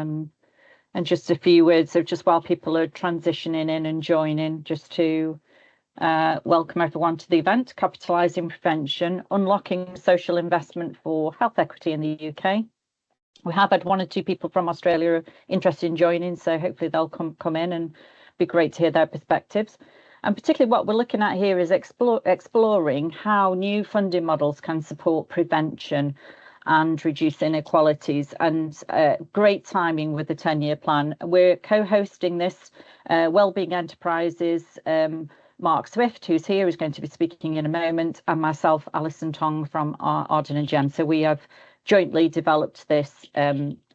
And just a few words of just while people are transitioning in and joining, just to welcome everyone to the event, Capitalising Prevention, Unlocking Social Investment for Health Equity in the UK. We have had 1 or 2 people from Australia interested in joining, so hopefully they'll come in, and be great to hear their perspectives. And particularly what we're looking at here is exploring how new funding models can support prevention and reduce inequalities, and great timing with the 10-year plan. We're co-hosting this Wellbeing Enterprises, Mark Swift, who's here, is going to be speaking in a moment, and myself, Alison Tong from Arden and Gem. So we have jointly developed this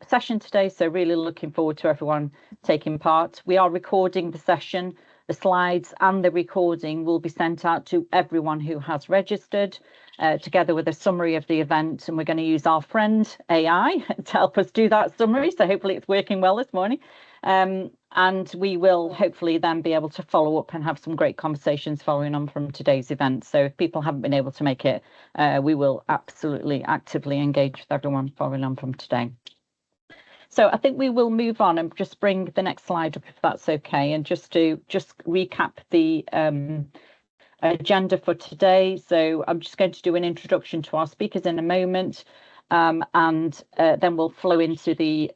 session today, so really looking forward to everyone taking part. We are recording the session. The slides and the recording will be sent out to everyone who has registered, together with a summary of the event, and we're going to use our friend AI to help us do that summary, so hopefully it's working well this morning. And we will hopefully then be able to follow up and have some great conversations following on from today's event. So if people haven't been able to make it, we will absolutely actively engage with everyone following on from today. So I think we will move on and just bring the next slide up, if that's okay, and just recap the agenda for today. So I'm just going to do an introduction to our speakers in a moment, and then we'll flow into the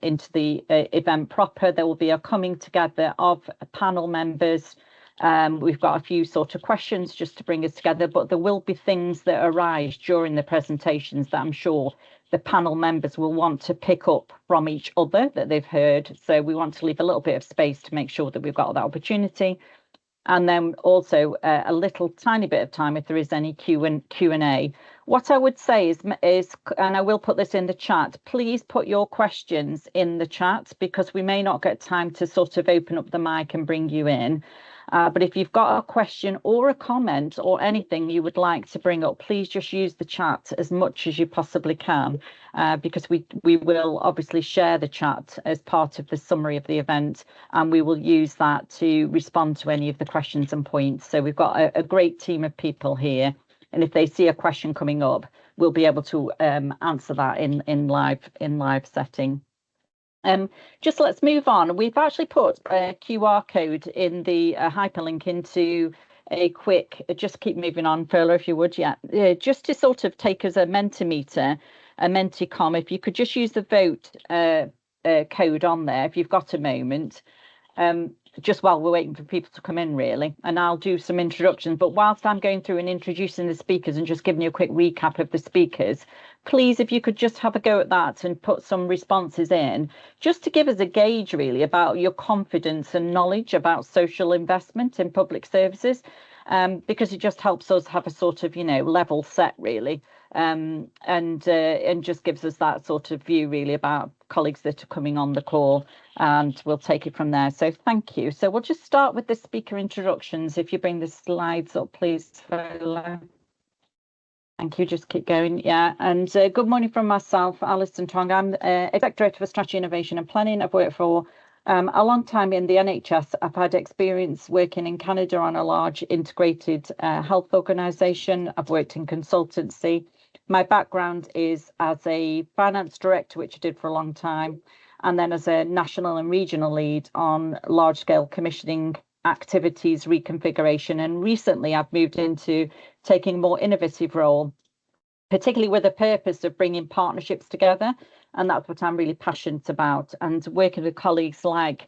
event proper. There will be a coming together of panel members. We've got a few sort of questions just to bring us together, but there will be things that arise during the presentations that I'm sure the panel members will want to pick up from each other that they've heard. So we want to leave a little bit of space to make sure that we've got that opportunity. And then also a little tiny bit of time if there is any Q&A. What I would say is, and I will put this in the chat, please put your questions in the chat, because we may not get time to sort of open up the mic and bring you in. But if you've got a question or a comment or anything you would like to bring up, please just use the chat as much as you possibly can, because we will obviously share the chat as part of the summary of the event, and we will use that to respond to any of the questions and points. So we've got a great team of people here, and if they see a question coming up, we'll be able to answer that in live setting. Just let's move on. We've actually put a QR code in the hyperlink into a quick, just keep moving on, Furla, if you would, just to sort of take us a Mentimeter, a Menticom. If you could just use the vote code on there, if you've got a moment, just while we're waiting for people to come in, really, and I'll do some introductions. But whilst I'm going through and introducing the speakers and just giving you a quick recap of the speakers, please, if you could just have a go at that and put some responses in, just to give us a gauge really about your confidence and knowledge about social investment in public services, because it just helps us have a sort of, level set really, and just gives us that sort of view really about colleagues that are coming on the call, and we'll take it from there. So thank you. So we'll just start with the speaker introductions. If you bring the slides up, please. Thank you. Just keep going. Yeah. And good morning from myself, Alison Tong. I'm Exec Director for Strategy, Innovation and Planning. I've worked for a long time in the NHS. I've had experience working in Canada on a large integrated health organisation. I've worked in consultancy. My background is as a finance director, which I did for a long time, and then as a national and regional lead on large-scale commissioning activities reconfiguration. And recently I've moved into taking a more innovative role, particularly with the purpose of bringing partnerships together. And that's what I'm really passionate about. And working with colleagues like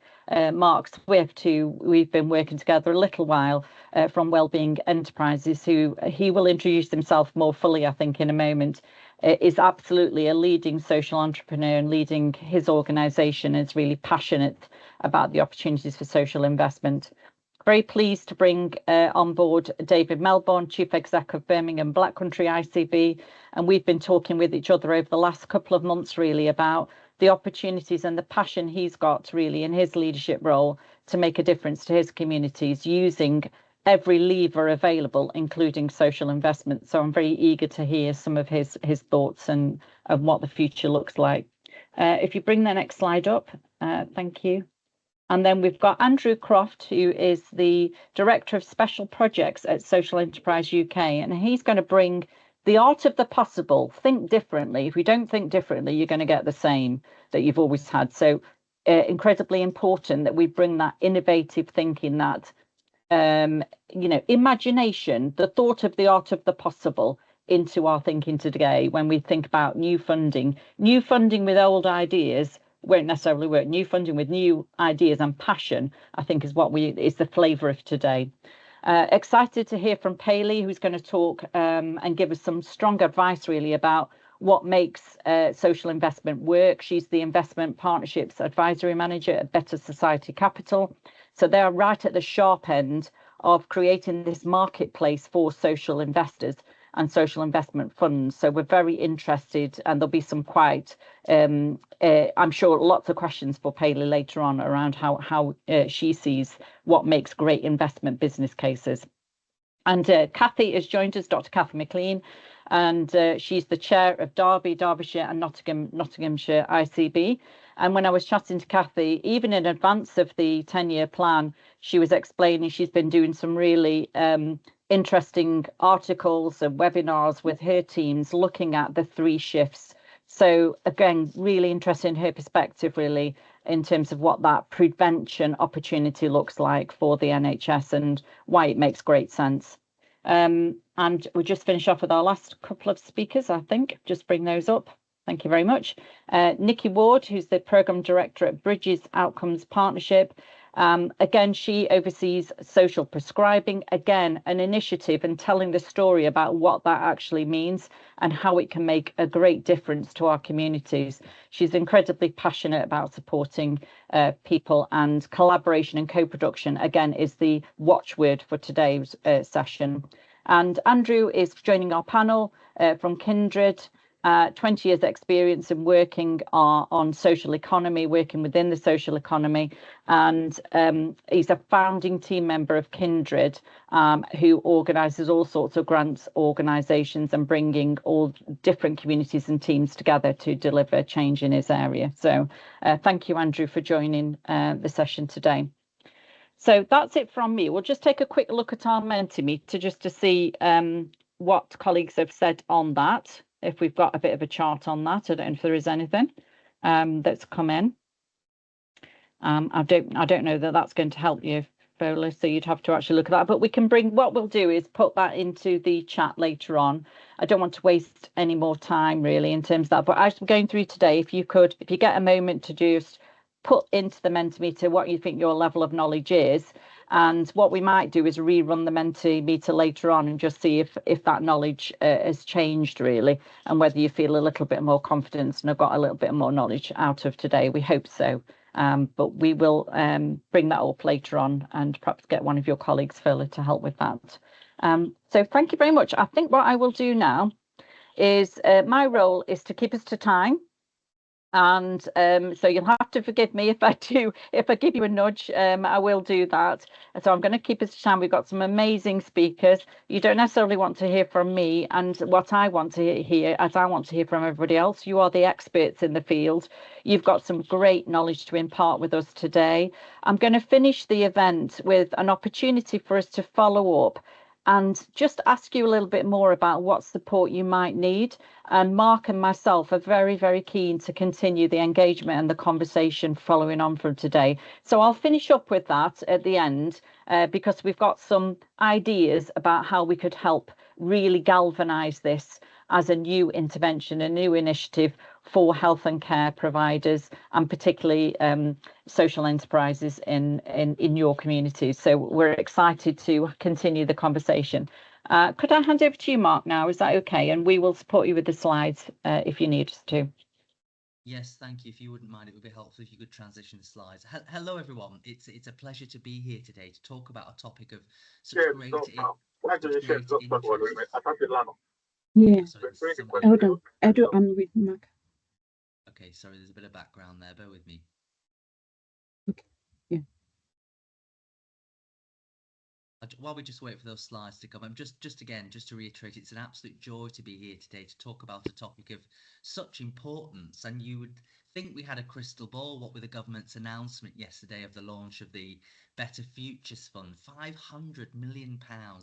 Mark Swift, who we've been working together a little while from Wellbeing Enterprises, who he will introduce himself more fully, I think, in a moment, is absolutely a leading social entrepreneur and leading his organisation, is really passionate about the opportunities for social investment. Very pleased to bring on board David Melbourne, Chief Exec of Birmingham Black Country ICB, and we've been talking with each other over the last couple of months really about the opportunities and the passion he's got really in his leadership role to make a difference to his communities using every lever available, including social investment. So I'm very eager to hear some of his thoughts and what the future looks like. If you bring the next slide up, thank you. And then we've got Andrew Croft, who is the Director of Special Projects at Social Enterprise UK, and he's going to bring the art of the possible. Think differently. If you don't think differently, you're going to get the same that you've always had. So incredibly important that we bring that innovative thinking, that imagination, the thought of the art of the possible into our thinking today. When we think about new funding with old ideas won't necessarily work. New funding with new ideas and passion, I think, is the flavour of today. Excited to hear from Paley, who's going to talk and give us some strong advice really about what makes social investment work. She's the Investment Partnerships Advisory Manager at Better Society Capital. So they are right at the sharp end of creating this marketplace for social investors and social investment funds. So we're very interested, and there'll be some quite, I'm sure, lots of questions for Paley later on around how she sees what makes great investment business cases. And Kathy has joined us, Dr. Kathy McLean, and she's the chair of Derby, Derbyshire and Nottinghamshire ICB. And when I was chatting to Kathy, even in advance of the 10-year plan, she was explaining she's been doing some really interesting articles and webinars with her teams looking at the 3 shifts. So again, really interested in her perspective, really, in terms of what that prevention opportunity looks like for the NHS and why it makes great sense. And we'll just finish off with our last couple of speakers, I think. Just bring those up. Thank you very much. Nikki Ward, who's the Programme Director at Bridges Outcomes Partnership. Again, she oversees social prescribing, again, an initiative and telling the story about what that actually means and how it can make a great difference to our communities. She's incredibly passionate about supporting people, and collaboration and co-production, again, is the watchword for today's session. And Andrew is joining our panel from Kindred. 20 years experience in working on social economy, working within the social economy, and he's a founding team member of Kindred, who organises all sorts of grants organisations and bringing all different communities and teams together to deliver change in his area. So thank you, Andrew, for joining the session today. So that's it from me. We'll just take a quick look at our Mentimeter just to see what colleagues have said on that. If we've got a bit of a chart on that, I don't know if there is anything that's come in. I don't know that that's going to help you, Fola, so you'd have to actually look at that. But we can what we'll do is put that into the chat later on. I don't want to waste any more time really in terms of that. But as we're going through today, if you get a moment to just put into the Mentimeter what you think your level of knowledge is. And what we might do is rerun the Mentimeter later on and just see if that knowledge has changed really, and whether you feel a little bit more confidence and have got a little bit more knowledge out of today. We hope so. But we will bring that up later on and perhaps get one of your colleagues, Phil, to help with that. So thank you very much. I think what I will do now is my role is to keep us to time. And so you'll have to forgive me if I give you a nudge. I will do that. So I'm going to keep us to time. We've got some amazing speakers. You don't necessarily want to hear from me and what I want to hear, as I want to hear from everybody else. You are the experts in the field. You've got some great knowledge to impart with us today. I'm going to finish the event with an opportunity for us to follow up and just ask you a little bit more about what support you might need. And Mark and myself are very, very keen to continue the engagement and the conversation following on from today. So I'll finish up with that at the end because we've got some ideas about how we could help really galvanise this as a new intervention, a new initiative for health and care providers, and particularly social enterprises in your communities. So we're excited to continue the conversation. Could I hand over to you, Mark, now? Is that okay? And we will support you with the slides if you need us to. Yes, thank you. If you wouldn't mind, it would be helpful if you could transition the slides. Hello, everyone. It's a pleasure to be here today to talk about a topic of such great interest. Yeah. Sorry, I'm with Mark. Okay, sorry, there's a bit of background there. Bear with me. Okay. Yeah. While we just wait for those slides to come, just to reiterate, it's an absolute joy to be here today to talk about a topic of such importance. And you would think we had a crystal ball, what with the government's announcement yesterday of the launch of the Better Futures Fund, £500 million,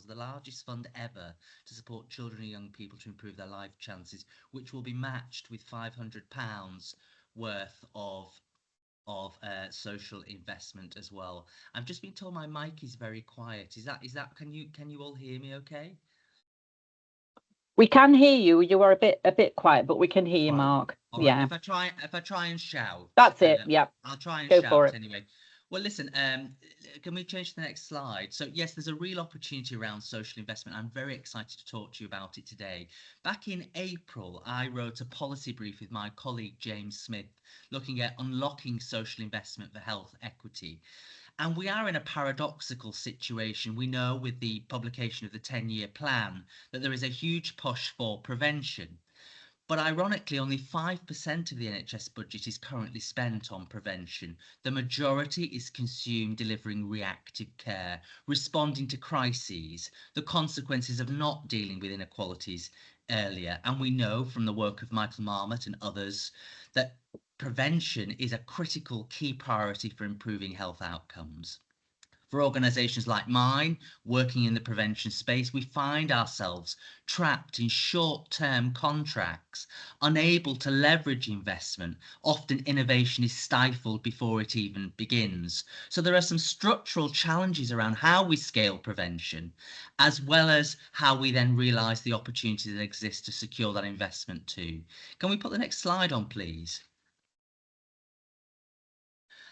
the largest fund ever to support children and young people to improve their life chances, which will be matched with £500 worth of of social investment as well. I've just been told my mic is very quiet. Is that can you all hear me okay? We can hear you. You are a bit quiet, but we can hear you, All right. Mark. All right. Yeah, If I try and shout, that's it. Yeah, I'll try and go for shout it. anyway. Well, listen, can we change to the next slide? So yes, there's a real opportunity around social investment. I'm very excited to talk to you about it today. Back in April, I wrote a policy brief with my colleague James Smith, looking at unlocking social investment for health equity. And we are in a paradoxical situation. We know with the publication of the 10-year plan that there is a huge push for prevention. But ironically, only 5% of the NHS budget is currently spent on prevention. The majority is consumed delivering reactive care, responding to crises, the consequences of not dealing with inequalities earlier. And we know from the work of Michael Marmot and others that prevention is a critical key priority for improving health outcomes. For organisations like mine, working in the prevention space, we find ourselves trapped in short-term contracts, unable to leverage investment. Often innovation is stifled before it even begins. So there are some structural challenges around how we scale prevention, as well as how we then realise the opportunity that exists to secure that investment too. Can we put the next slide on, please?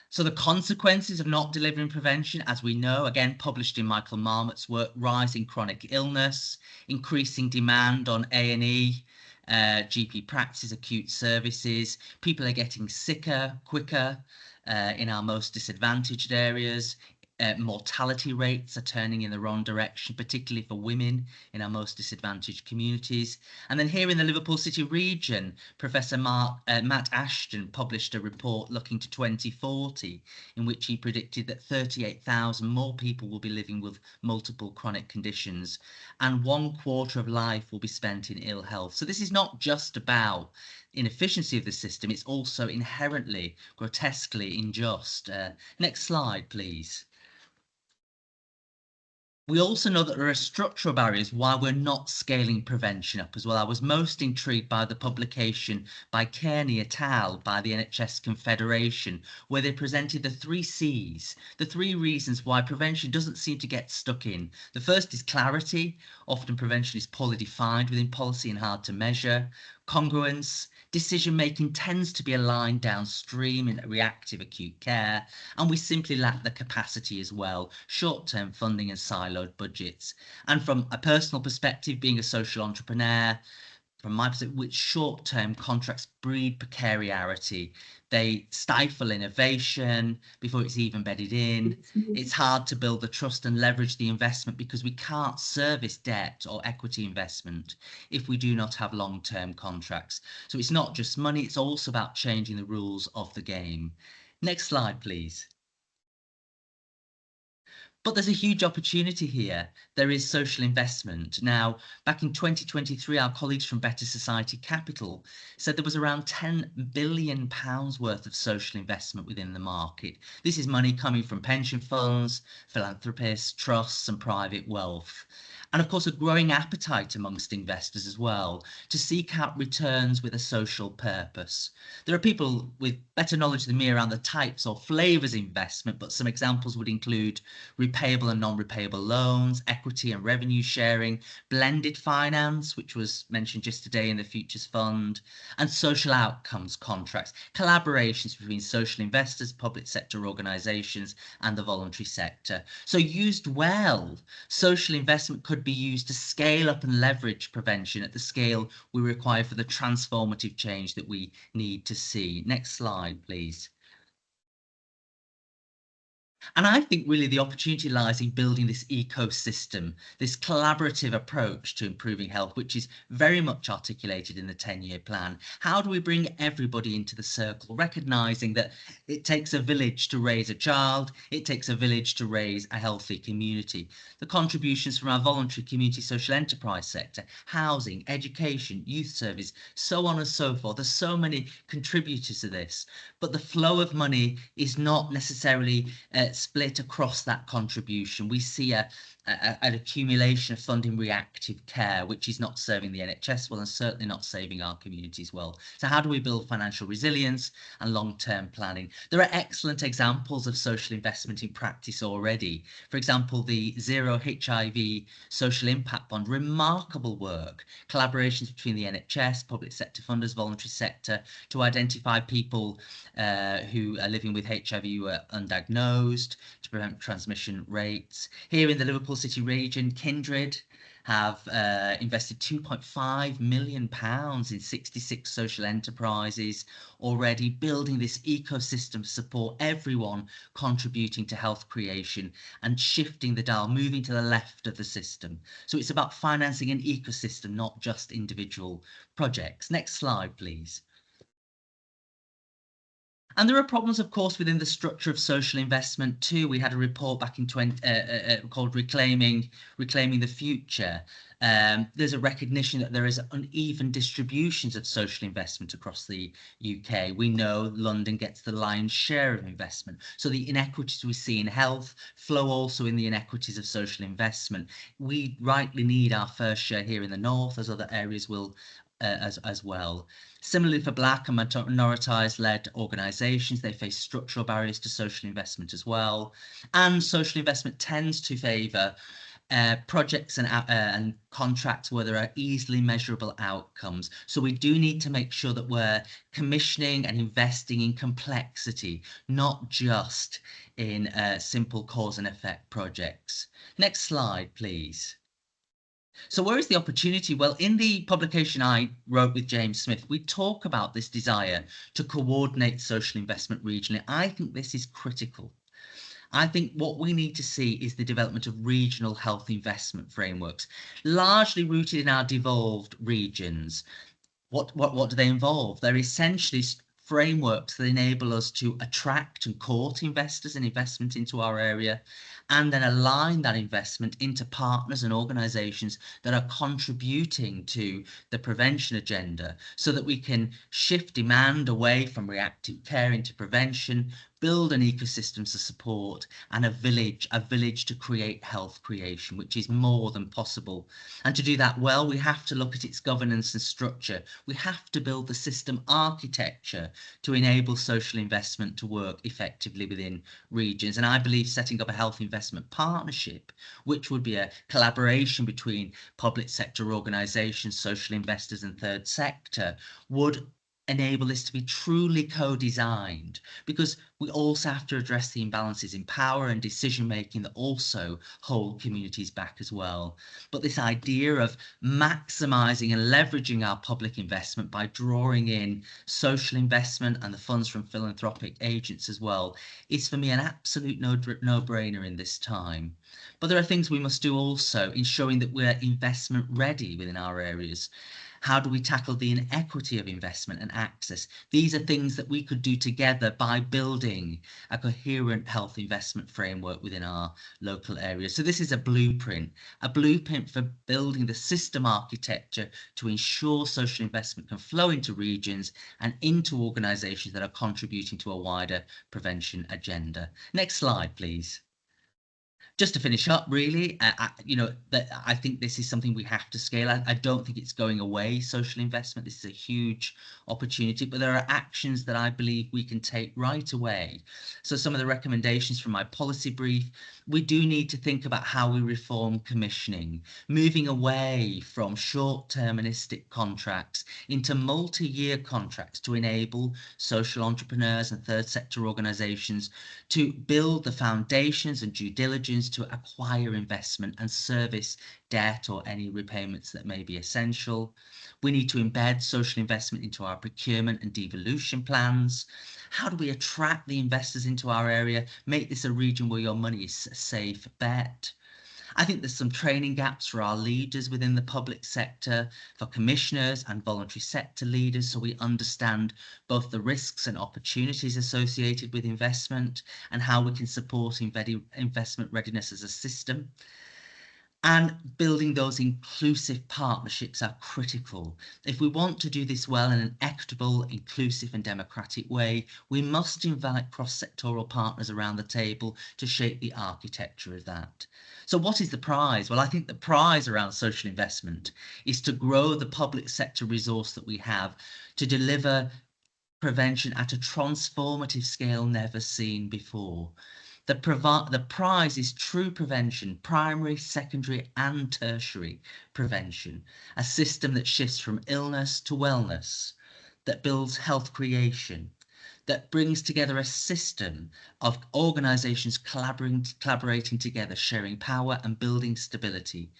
So the consequences of not delivering prevention, as we know, again, published in Michael Marmot's work, rising chronic illness, increasing demand on A&E, GP practice, acute services. People are getting sicker, quicker in our most disadvantaged areas. Mortality rates are turning in the wrong direction, particularly for women in our most disadvantaged communities. And then here in the Liverpool City region, Professor Matt Ashton published a report looking to 2040, in which he predicted that 38,000 more people will be living with multiple chronic conditions, and 1/4 of life will be spent in ill health. So this is not just about inefficiency of the system, it's also inherently, grotesquely unjust. Next slide, please. We also know that there are structural barriers why we're not scaling prevention up as well. I was most intrigued by the publication by Kearney et al. By the NHS Confederation, where they presented the 3 C's, the 3 reasons why prevention doesn't seem to get stuck in. The first is clarity. Often prevention is poorly defined within policy and hard to measure. Congruence. Decision-making tends to be aligned downstream in reactive acute care, and we simply lack the capacity as well, short-term funding and siloed budgets. And from a personal perspective, being a social entrepreneur, from my perspective, which short-term contracts breed precariety. They stifle innovation before it's even bedded in. It's hard to build the trust and leverage the investment because we can't service debt or equity investment if we do not have long-term contracts. So it's not just money, it's also about changing the rules of the game. Next slide, please. But there's a huge opportunity here. There is social investment. Now, back in 2023, our colleagues from Better Society Capital said there was around £10 billion worth of social investment within the market. This is money coming from pension funds, philanthropists, trusts, and private wealth. And of course, a growing appetite amongst investors as well to seek out returns with a social purpose. There are people with better knowledge than me around the types or flavours of investment, but some examples would include repayable and non-repayable loans, equity and revenue sharing, blended finance, which was mentioned just today in the Futures Fund, and social outcomes contracts, collaborations between social investors, public sector organisations, and the voluntary sector. So used well, social investment could be used to scale up and leverage prevention at the scale we require for the transformative change that we need to see. Next slide, please. And I think really the opportunity lies in building this ecosystem, this collaborative approach to improving health, which is very much articulated in the 10-year plan. How do we bring everybody into the circle, recognising that it takes a village to raise a child, it takes a village to raise a healthy community. The contributions from our voluntary community social enterprise sector, housing, education, youth service, so on and so forth. There's so many contributors to this, but the flow of money is not necessarily split across that contribution. We see a an accumulation of funding reactive care, which is not serving the NHS well and certainly not saving our communities well. So how do we build financial resilience and long-term planning? There are excellent examples of social investment in practice already. For example, the Zero HIV Social Impact Bond, remarkable work, collaborations between the NHS, public sector funders, voluntary sector, to identify people who are living with HIV who are undiagnosed, to prevent transmission rates. Here in the Liverpool City region, Kindred have invested £2.5 million in 66 social enterprises already, building this ecosystem to support everyone contributing to health creation and shifting the dial, moving to the left of the system. So it's about financing an ecosystem, not just individual projects. Next slide, please. And there are problems, of course, within the structure of social investment too. We had a report back in called Reclaiming the Future. There's a recognition that there is uneven distributions of social investment across the UK. We know London gets the lion's share of investment. So the inequities we see in health flow also in the inequities of social investment. We rightly need our fair share here in the north, as other areas will as well. Similarly, for Black and minoritized-led organisations, they face structural barriers to social investment as well. And social investment tends to favour projects and contracts where there are easily measurable outcomes. So we do need to make sure that we're commissioning and investing in complexity, not just in simple cause and effect projects. Next slide, please. So where is the opportunity? Well, in the publication I wrote with James Smith, we talk about this desire to coordinate social investment regionally. I think this is critical. I think what we need to see is the development of regional health investment frameworks, largely rooted in our devolved regions. What do they involve? They're essentially frameworks that enable us to attract and court investors and investment into our area, and then align that investment into partners and organisations that are contributing to the prevention agenda, so that we can shift demand away from reactive care into prevention, build an ecosystem to support, and a village to create health creation, which is more than possible. And to do that well, we have to look at its governance and structure. We have to build the system architecture to enable social investment to work effectively within regions. And I believe setting up a health investment partnership, which would be a collaboration between public sector organisations, social investors and third sector, would enable this to be truly co-designed, because we also have to address the imbalances in power and decision making that also hold communities back as well. But this idea of maximising and leveraging our public investment by drawing in social investment and the funds from philanthropic agents as well is for me an absolute no-brainer in this time. But there are things we must do also, ensuring that we're investment ready within our areas. How do we tackle the inequity of investment and access? These are things that we could do together by building a coherent health investment framework within our local areas. So this is a blueprint for building the system architecture to ensure social investment can flow into regions and into organisations that are contributing to a wider prevention agenda. Next slide, please. Just to finish up, really, I think this is something we have to scale. I don't think it's going away, social investment. This is a huge opportunity, but there are actions that I believe we can take right away. So some of the recommendations from my policy brief: we do need to think about how we reform commissioning, moving away from short-termistic contracts into multi-year contracts to enable social entrepreneurs and third sector organisations to build the foundations and due diligence to acquire investment and service debt or any repayments that may be essential. We need to embed social investment into our procurement and devolution plans. How do we attract the investors into our area? Make this a region where your money is a safe bet. I think there's some training gaps for our leaders within the public sector, for commissioners and voluntary sector leaders, so we understand both the risks and opportunities associated with investment and how we can support investment readiness as a system. And building those inclusive partnerships are critical. If we want to do this well in an equitable, inclusive and democratic way, we must invite cross-sectoral partners around the table to shape the architecture of that. So what is the prize? Well, I think the prize around social investment is to grow the public sector resource that we have to deliver prevention at a transformative scale never seen before. The prize is true prevention, primary, secondary and tertiary prevention, a system that shifts from illness to wellness, that builds health creation, that brings together a system of organisations collaborating together, sharing power and building stability,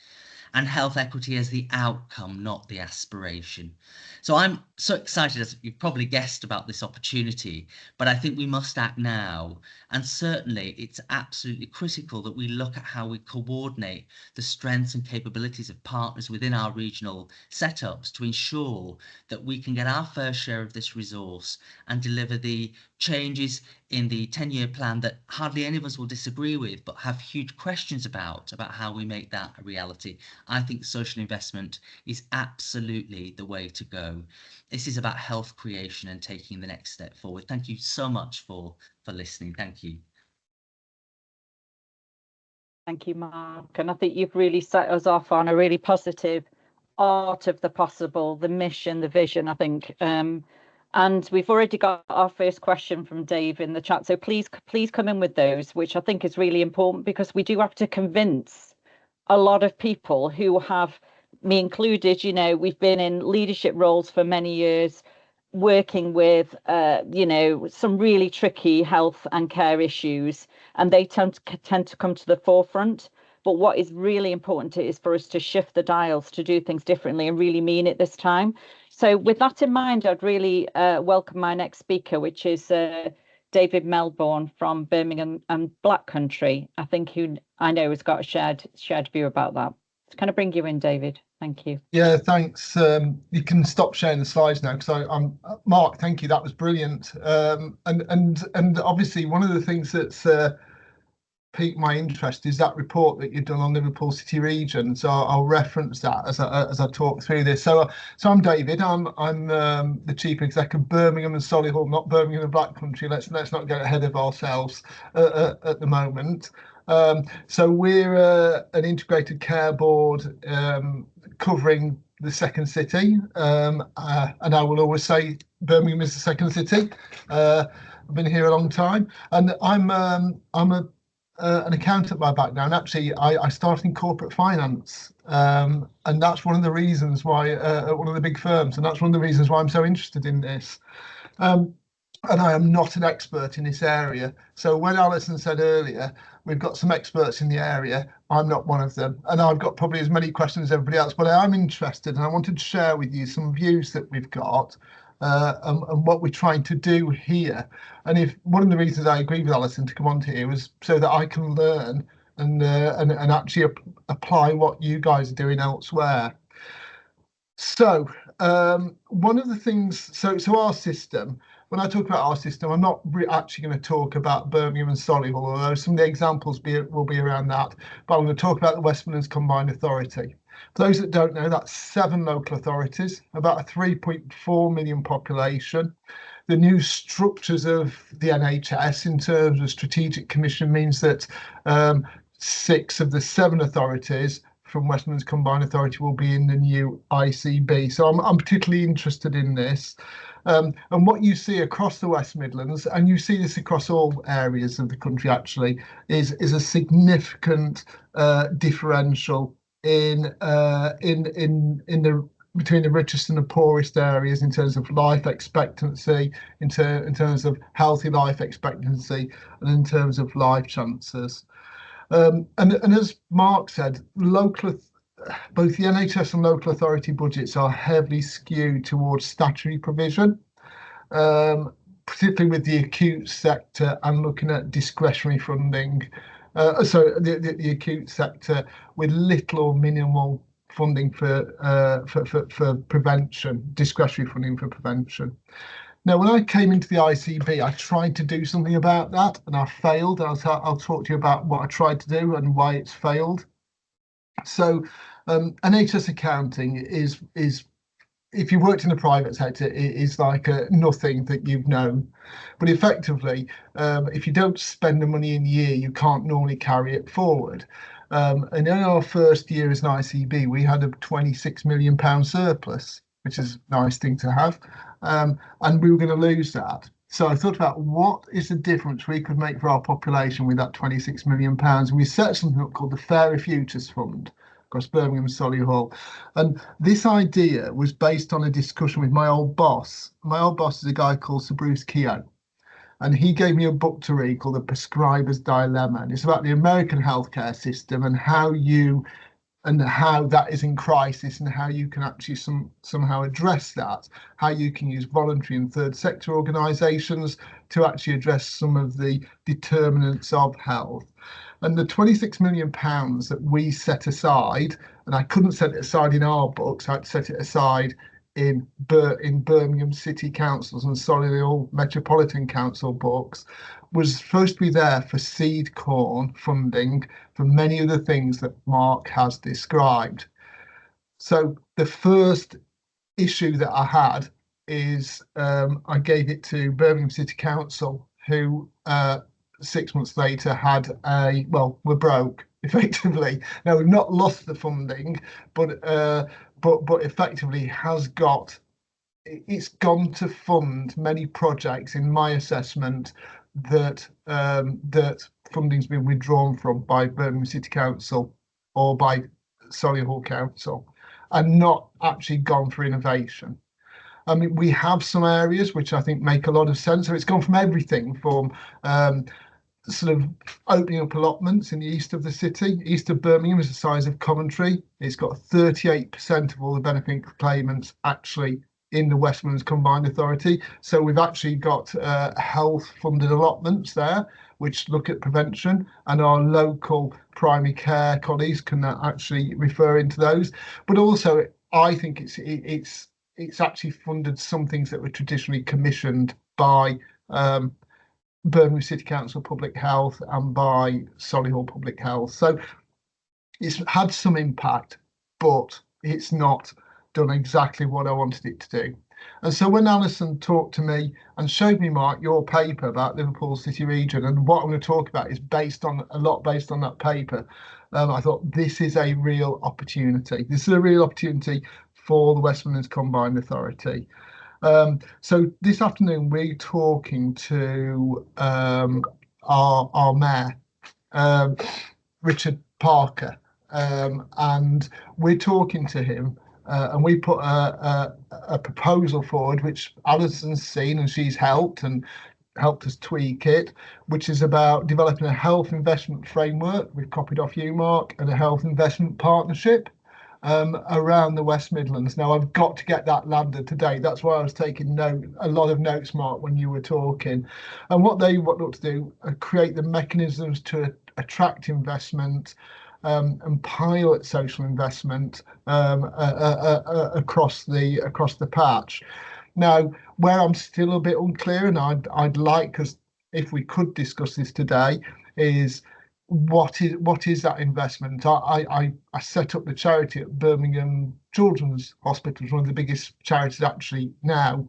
and health equity as the outcome, not the aspiration. So I'm so excited, as you've probably guessed, about this opportunity, but I think we must act now. And certainly it's absolutely critical that we look at how we coordinate the strengths and capabilities of partners within our regional setups to ensure that we can get our fair share of this resource and deliver the changes in the 10-year plan that hardly any of us will disagree with, but have huge questions about how we make that a reality. I think social investment is absolutely the way to go. This is about health creation and taking the next step forward. Thank you so much for listening. Thank you. Thank you, Mark. And I think you've really set us off on a really positive art of the possible, the mission, the vision, I think. And we've already got our first question from Dave in the chat. So please come in with those, which I think is really important, because we do have to convince a lot of people who have, me included, you know, we've been in leadership roles for many years, working with, you know, some really tricky health and care issues, and they tend to come to the forefront. But what is really important is for us to shift the dials, to do things differently and really mean it this time. So with that in mind, I'd really welcome my next speaker, which is David Melbourne from Birmingham and Black Country. I think who I know has got a shared view about that. So can I bring you in, David? Thank you. Yeah, thanks. You can stop sharing the slides now, because I'm Mark. Thank you. That was brilliant. And obviously one of the things that's piqued my interest is that report that you've done on Liverpool City region. So I'll reference that as I talk through this. So I'm David. I'm the chief exec of Birmingham and Solihull, not Birmingham and Black Country. Let's not get ahead of ourselves at the moment. So we're an integrated care board covering the second city, and I will always say Birmingham is the second city. I've been here a long time, and I'm an accountant by background. Actually, I started in corporate finance, and that's one of the reasons why at one of the big firms, and that's one of the reasons why I'm so interested in this. And I am not an expert in this area. So when Alison said earlier, we've got some experts in the area, I'm not one of them. And I've got probably as many questions as everybody else, but I'm interested, and I wanted to share with you some views that we've got and what we're trying to do here. And if one of the reasons I agree with Alison to come on to here was so that I can learn and actually apply what you guys are doing elsewhere. So one of the things, so our system, when I talk about our system, I'm not actually going to talk about Birmingham and Solihull, although some of the examples will be around that. But I'm going to talk about the West Midlands Combined Authority. For those that don't know, that's 7 local authorities, about a 3.4 million population. The new structures of the NHS in terms of strategic commission means that 6 of the 7 authorities from West Midlands Combined Authority will be in the new ICB. So I'm particularly interested in this. And what you see across the West Midlands, and you see this across all areas of the country actually, is a significant differential in the between the richest and the poorest areas in terms of life expectancy, in terms of healthy life expectancy, and in terms of life chances. And as Mark said, both the NHS and local authority budgets are heavily skewed towards statutory provision, particularly with the acute sector and looking at discretionary funding. So the acute sector with little or minimal funding for prevention, discretionary funding for prevention. Now, when I came into the ICB, I tried to do something about that, and I failed. I'll talk to you about what I tried to do and why it's failed. So NHS accounting is if you worked in the private sector, it is like nothing that you've known. But effectively, if you don't spend the money in the year, you can't normally carry it forward. And in our first year as an ICB, we had a £26 million surplus, which is a nice thing to have. And we were going to lose that. So I thought about what is the difference we could make for our population with that £26 million. And we set something up called the Fairer Futures Fund across Birmingham and Solihull. And this idea was based on a discussion with my old boss. My old boss is a guy called Sir Bruce Keogh. And he gave me a book to read called The Prescriber's Dilemma. And it's about the American healthcare system and how that is in crisis and how you can actually somehow address that, how you can use voluntary and third sector organisations to actually address some of the determinants of health. And the £26 million that we set aside, and I couldn't set it aside in our books, I had to set it aside in Birmingham City Council's and Solihull Metropolitan Council books, was supposed to be there for seed corn funding for many of the things that Mark has described. So the first issue that I had is I gave it to Birmingham City Council, who 6 months later were broke effectively. Now we've not lost the funding, but effectively it's gone to fund many projects in my assessment that funding's been withdrawn from by Birmingham City Council or by Solihull Council and not actually gone for innovation. I mean, we have some areas which I think make a lot of sense. So it's gone from everything from sort of opening up allotments in the east of the city. East of Birmingham is the size of Coventry. It's got 38% of all the benefit claimants actually in the West Midlands Combined Authority. So we've actually got health funded allotments there, which look at prevention, and our local primary care colleagues can actually refer into those. But also, I think it's actually funded some things that were traditionally commissioned by Birmingham City Council Public Health and by Solihull Public Health. So it's had some impact, but it's not done exactly what I wanted it to do. And so when Alison talked to me and showed me, Mark, your paper about Liverpool City Region, and what I'm going to talk about is based on that paper, I thought this is a real opportunity. This is a real opportunity for the West Midlands Combined Authority. So this afternoon we're talking to our mayor, Richard Parker, and we're talking to him, and we put a proposal forward which Alison's seen and she's helped us tweak it, which is about developing a health investment framework. We've copied off you, Mark, and a health investment partnership around the West Midlands. Now I've got to get that landed today. That's why I was taking a lot of notes, Mark, when you were talking. And what they look to do, create the mechanisms to attract investment and pilot social investment across the patch. Now, where I'm still a bit unclear, and I'd like us, if we could discuss this today, is what is that investment? I set up the charity at Birmingham Children's Hospital, one of the biggest charities actually now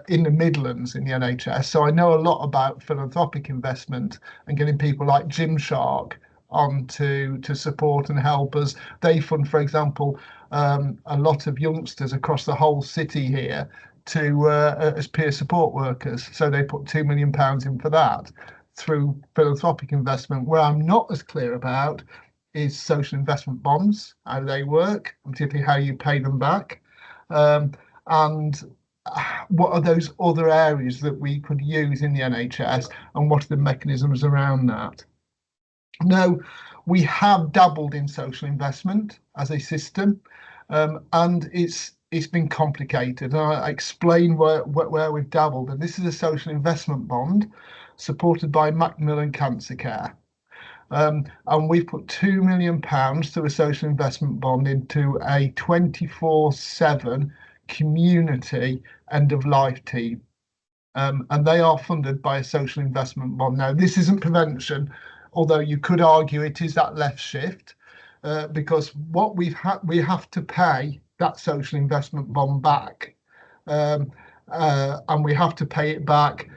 in the Midlands in the NHS. So I know a lot about philanthropic investment and getting people like Gymshark on to support and help us. They fund, for example, a lot of youngsters across the whole city here to as peer support workers. So they put £2 million in for that through philanthropic investment. Where I'm not as clear about is social investment bonds, how they work, and particularly how you pay them back, and what are those other areas that we could use in the NHS, and what are the mechanisms around that. Now, we have dabbled in social investment as a system, and it's been complicated. And I explain where we've dabbled, and this is a social investment bond supported by Macmillan Cancer Care. And we've put £2 million through a social investment bond into a 24/7 community end-of-life team. And they are funded by a social investment bond. Now, this isn't prevention, although you could argue it is that left shift. because what we have to pay that social investment bond back, and we have to pay it back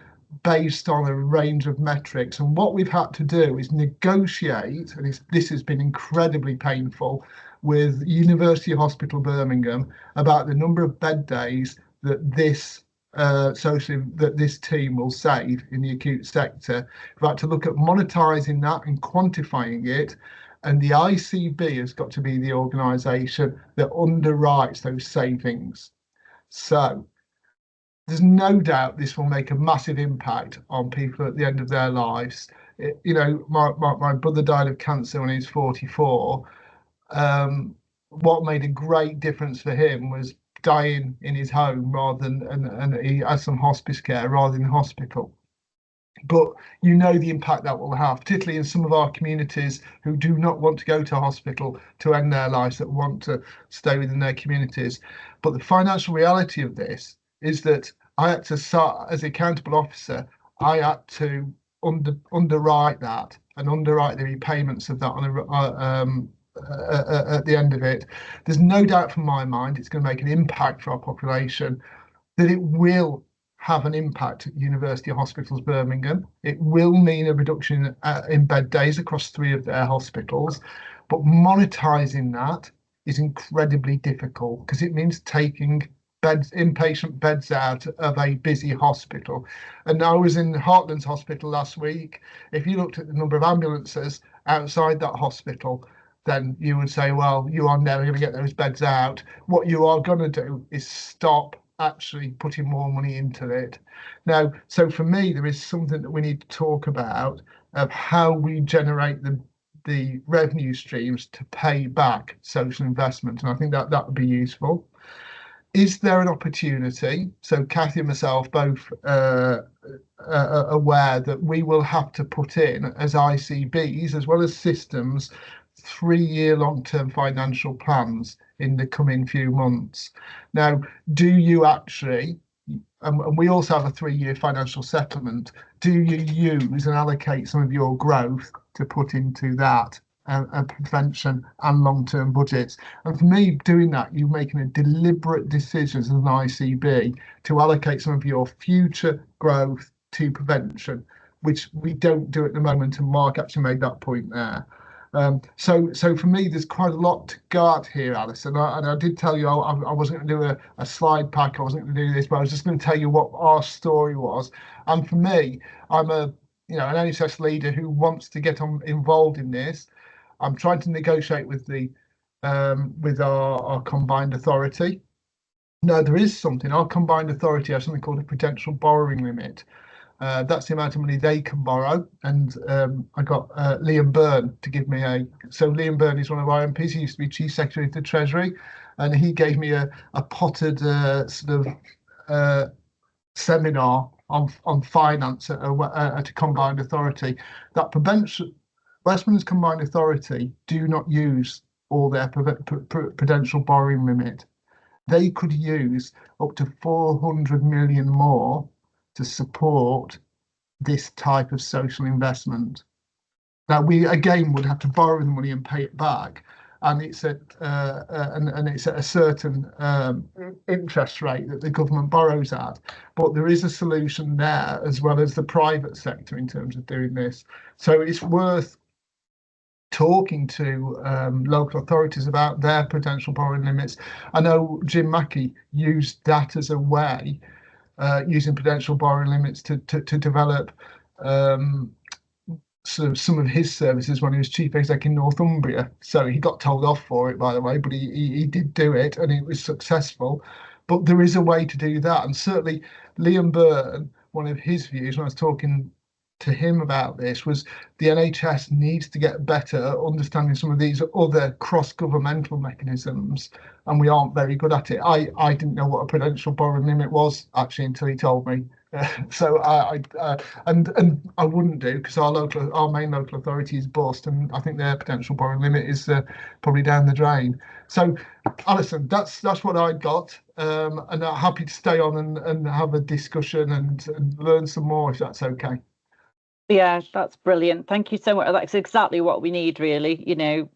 based on a range of metrics. And what we've had to do is negotiate, and this has been incredibly painful, with University Hospital Birmingham about the number of bed days that this team will save in the acute sector. We've had to look at monetising that and quantifying it, and the ICB has got to be the organisation that underwrites those savings. So there's no doubt this will make a massive impact on people at the end of their lives. My brother died of cancer when he was 44. What made a great difference for him was dying in his home rather than, and he had some hospice care rather than hospital. But the impact that will have, particularly in some of our communities who do not want to go to hospital to end their lives, that want to stay within their communities. But the financial reality of this is that I had to start, as accountable officer, I had to underwrite that and underwrite the repayments of that at the end of it. There's no doubt from my mind it's going to make an impact for our population, that it will have an impact at University Hospitals Birmingham. It will mean a reduction in bed days across 3 of their hospitals, but monetising that is incredibly difficult, because it means taking inpatient beds out of a busy hospital. And I was in Heartlands Hospital last week. If you looked at the number of ambulances outside that hospital, then you would say, well, you are never going to get those beds out. What you are going to do is stop actually putting more money into it. Now, so for me, there is something that we need to talk about, of how we generate the revenue streams to pay back social investment. And I think that would be useful. Is there an opportunity? So Kathy and myself both aware that we will have to put in, as ICBs, as well as systems, 3-year long-term financial plans in the coming few months. Now, do you actually, and we also have a 3-year financial settlement, do you use and allocate some of your growth to put into that prevention and long-term budgets? And for me, doing that, you're making a deliberate decision as an ICB to allocate some of your future growth to prevention, which we don't do at the moment, and Mark actually made that point there. So for me, there's quite a lot to guard here, Alice, and I did tell you I wasn't going to do a slide pack, I wasn't going to do this, but I was just going to tell you what our story was. And for me, I'm an NHS leader who wants to get involved in this. I'm trying to negotiate with our combined authority. Now, there is something. Our combined authority has something called a prudential borrowing limit. That's the amount of money they can borrow, and I got Liam Byrne to give me so Liam Byrne is one of our MPs. He used to be Chief Secretary of the Treasury, and he gave me a potted seminar on finance at a combined authority. That Westminster's combined authority do not use all their prudential borrowing limit. They could use up to 400 million more to support this type of social investment. Now, we again would have to borrow the money and pay it back, and it's at a certain interest rate that the government borrows at. But there is a solution there, as well as the private sector, in terms of doing this. So it's worth talking to local authorities about their potential borrowing limits. I know Jim Mackey used that as a way, using prudential borrowing limits to develop sort of some of his services when he was chief exec in Northumbria. So he got told off for it, by the way, but he did do it, and it was successful. But there is a way to do that, and certainly Liam Byrne, one of his views when I was talking to him about this, was the NHS needs to get better at understanding some of these other cross-governmental mechanisms, and we aren't very good at it. I didn't know what a prudential borrowing limit was actually until he told me. So I wouldn't do, because our main local authority is bust, and I think their potential borrowing limit is probably down the drain. So, Alison, that's what I got, and I'm happy to stay on and have a discussion and learn some more, if that's okay. Yeah, that's brilliant. Thank you so much. That's exactly what we need, really. You know,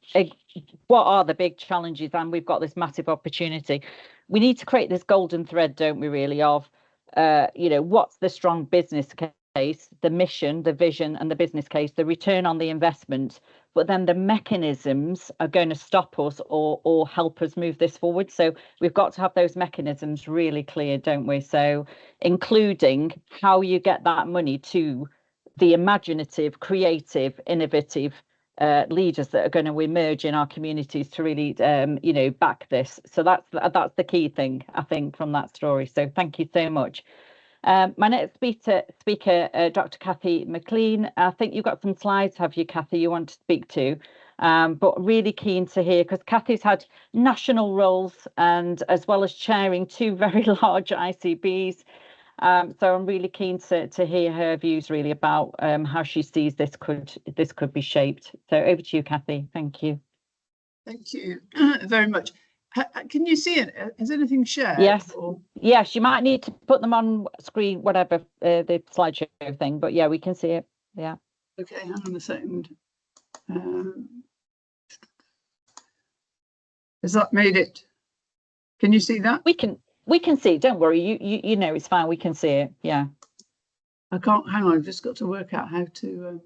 what are the big challenges? And we've got this massive opportunity. We need to create this golden thread, don't we, really, of, you know, what's the strong business case, the mission, the vision, and the business case, the return on the investment. But then the mechanisms are going to stop us or help us move this forward. So we've got to have those mechanisms really clear, don't we? So including how you get that money to the imaginative, creative, innovative leaders that are going to emerge in our communities to really, you know, back this. So that's the key thing, I think, from that story. So thank you so much. My next speaker, Dr. Kathy McLean. I think you've got some slides, have you, Kathy, you want to speak to? But really keen to hear, because Kathy's had national roles and as well as chairing 2 very large ICBs. So I'm really keen to hear her views really about how she sees this could be shaped. So over to you, Kathy. Thank you. Thank you very much. Can you see it? Has anything shared? Yes. Or? Yes, you might need to put them on screen, whatever, the slideshow thing, but yeah, we can see it. Yeah. Okay, hang on a second. Has that made it? Can you see that? We can see it. Don't worry. You know it's fine. We can see it. Yeah. I can't. Hang on. I've just got to work out how to.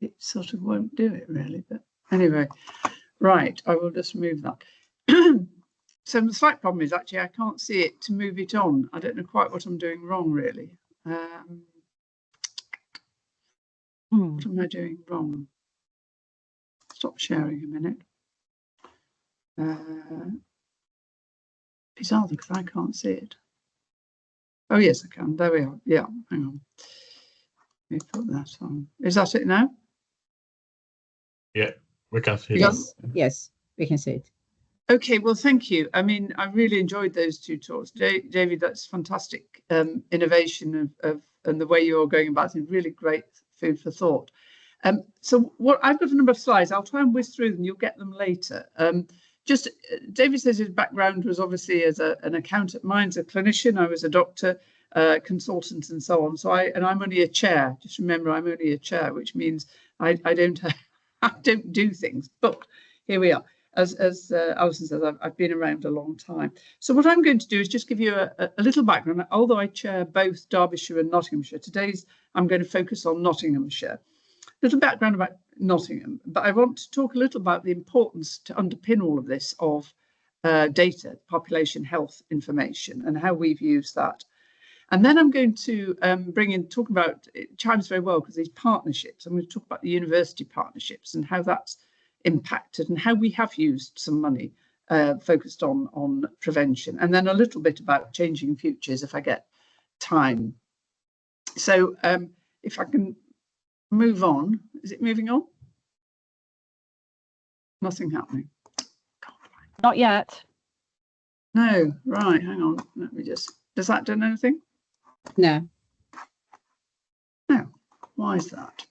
It sort of won't do it really, but anyway, right. I will just move that. So the slight problem is actually I can't see it to move it on. I don't know quite what I'm doing wrong really. What am I doing wrong? Stop sharing a minute. Bizarre because I can't see it. Oh yes, I can. There we are. Yeah, hang on. Let me put that on. Is that it now? Yeah, we can see it. Yes, yes, we can see it. Okay, well, thank you. I mean, I really enjoyed those 2 talks. David, that's fantastic innovation of and the way you're going about it. Really great food for thought. So what I've got a number of slides. I'll try and whiz through them. You'll get them later. Just David says his background was obviously as an accountant. Mine's a clinician. I was a doctor, consultant, and so on. So I'm only a chair. Just remember, I'm only a chair, which means I don't I don't do things. But here we are. As Alison says, I've been around a long time. So what I'm going to do is just give you a little background. Although I chair both Derbyshire and Nottinghamshire, I'm going to focus on Nottinghamshire. Little background about Nottingham, but I want to talk a little about the importance to underpin all of this of data, population health information, and how we've used that. And then I'm going to talk about, it chimes very well because these partnerships. I'm going to talk about the university partnerships and how that's impacted and how we have used some money focused on prevention, and then a little bit about changing futures if I get time. So if I can move on. Is it moving on? Nothing happening. Not yet. No, right, hang on. Let me just, does that do anything? No. No, why is that?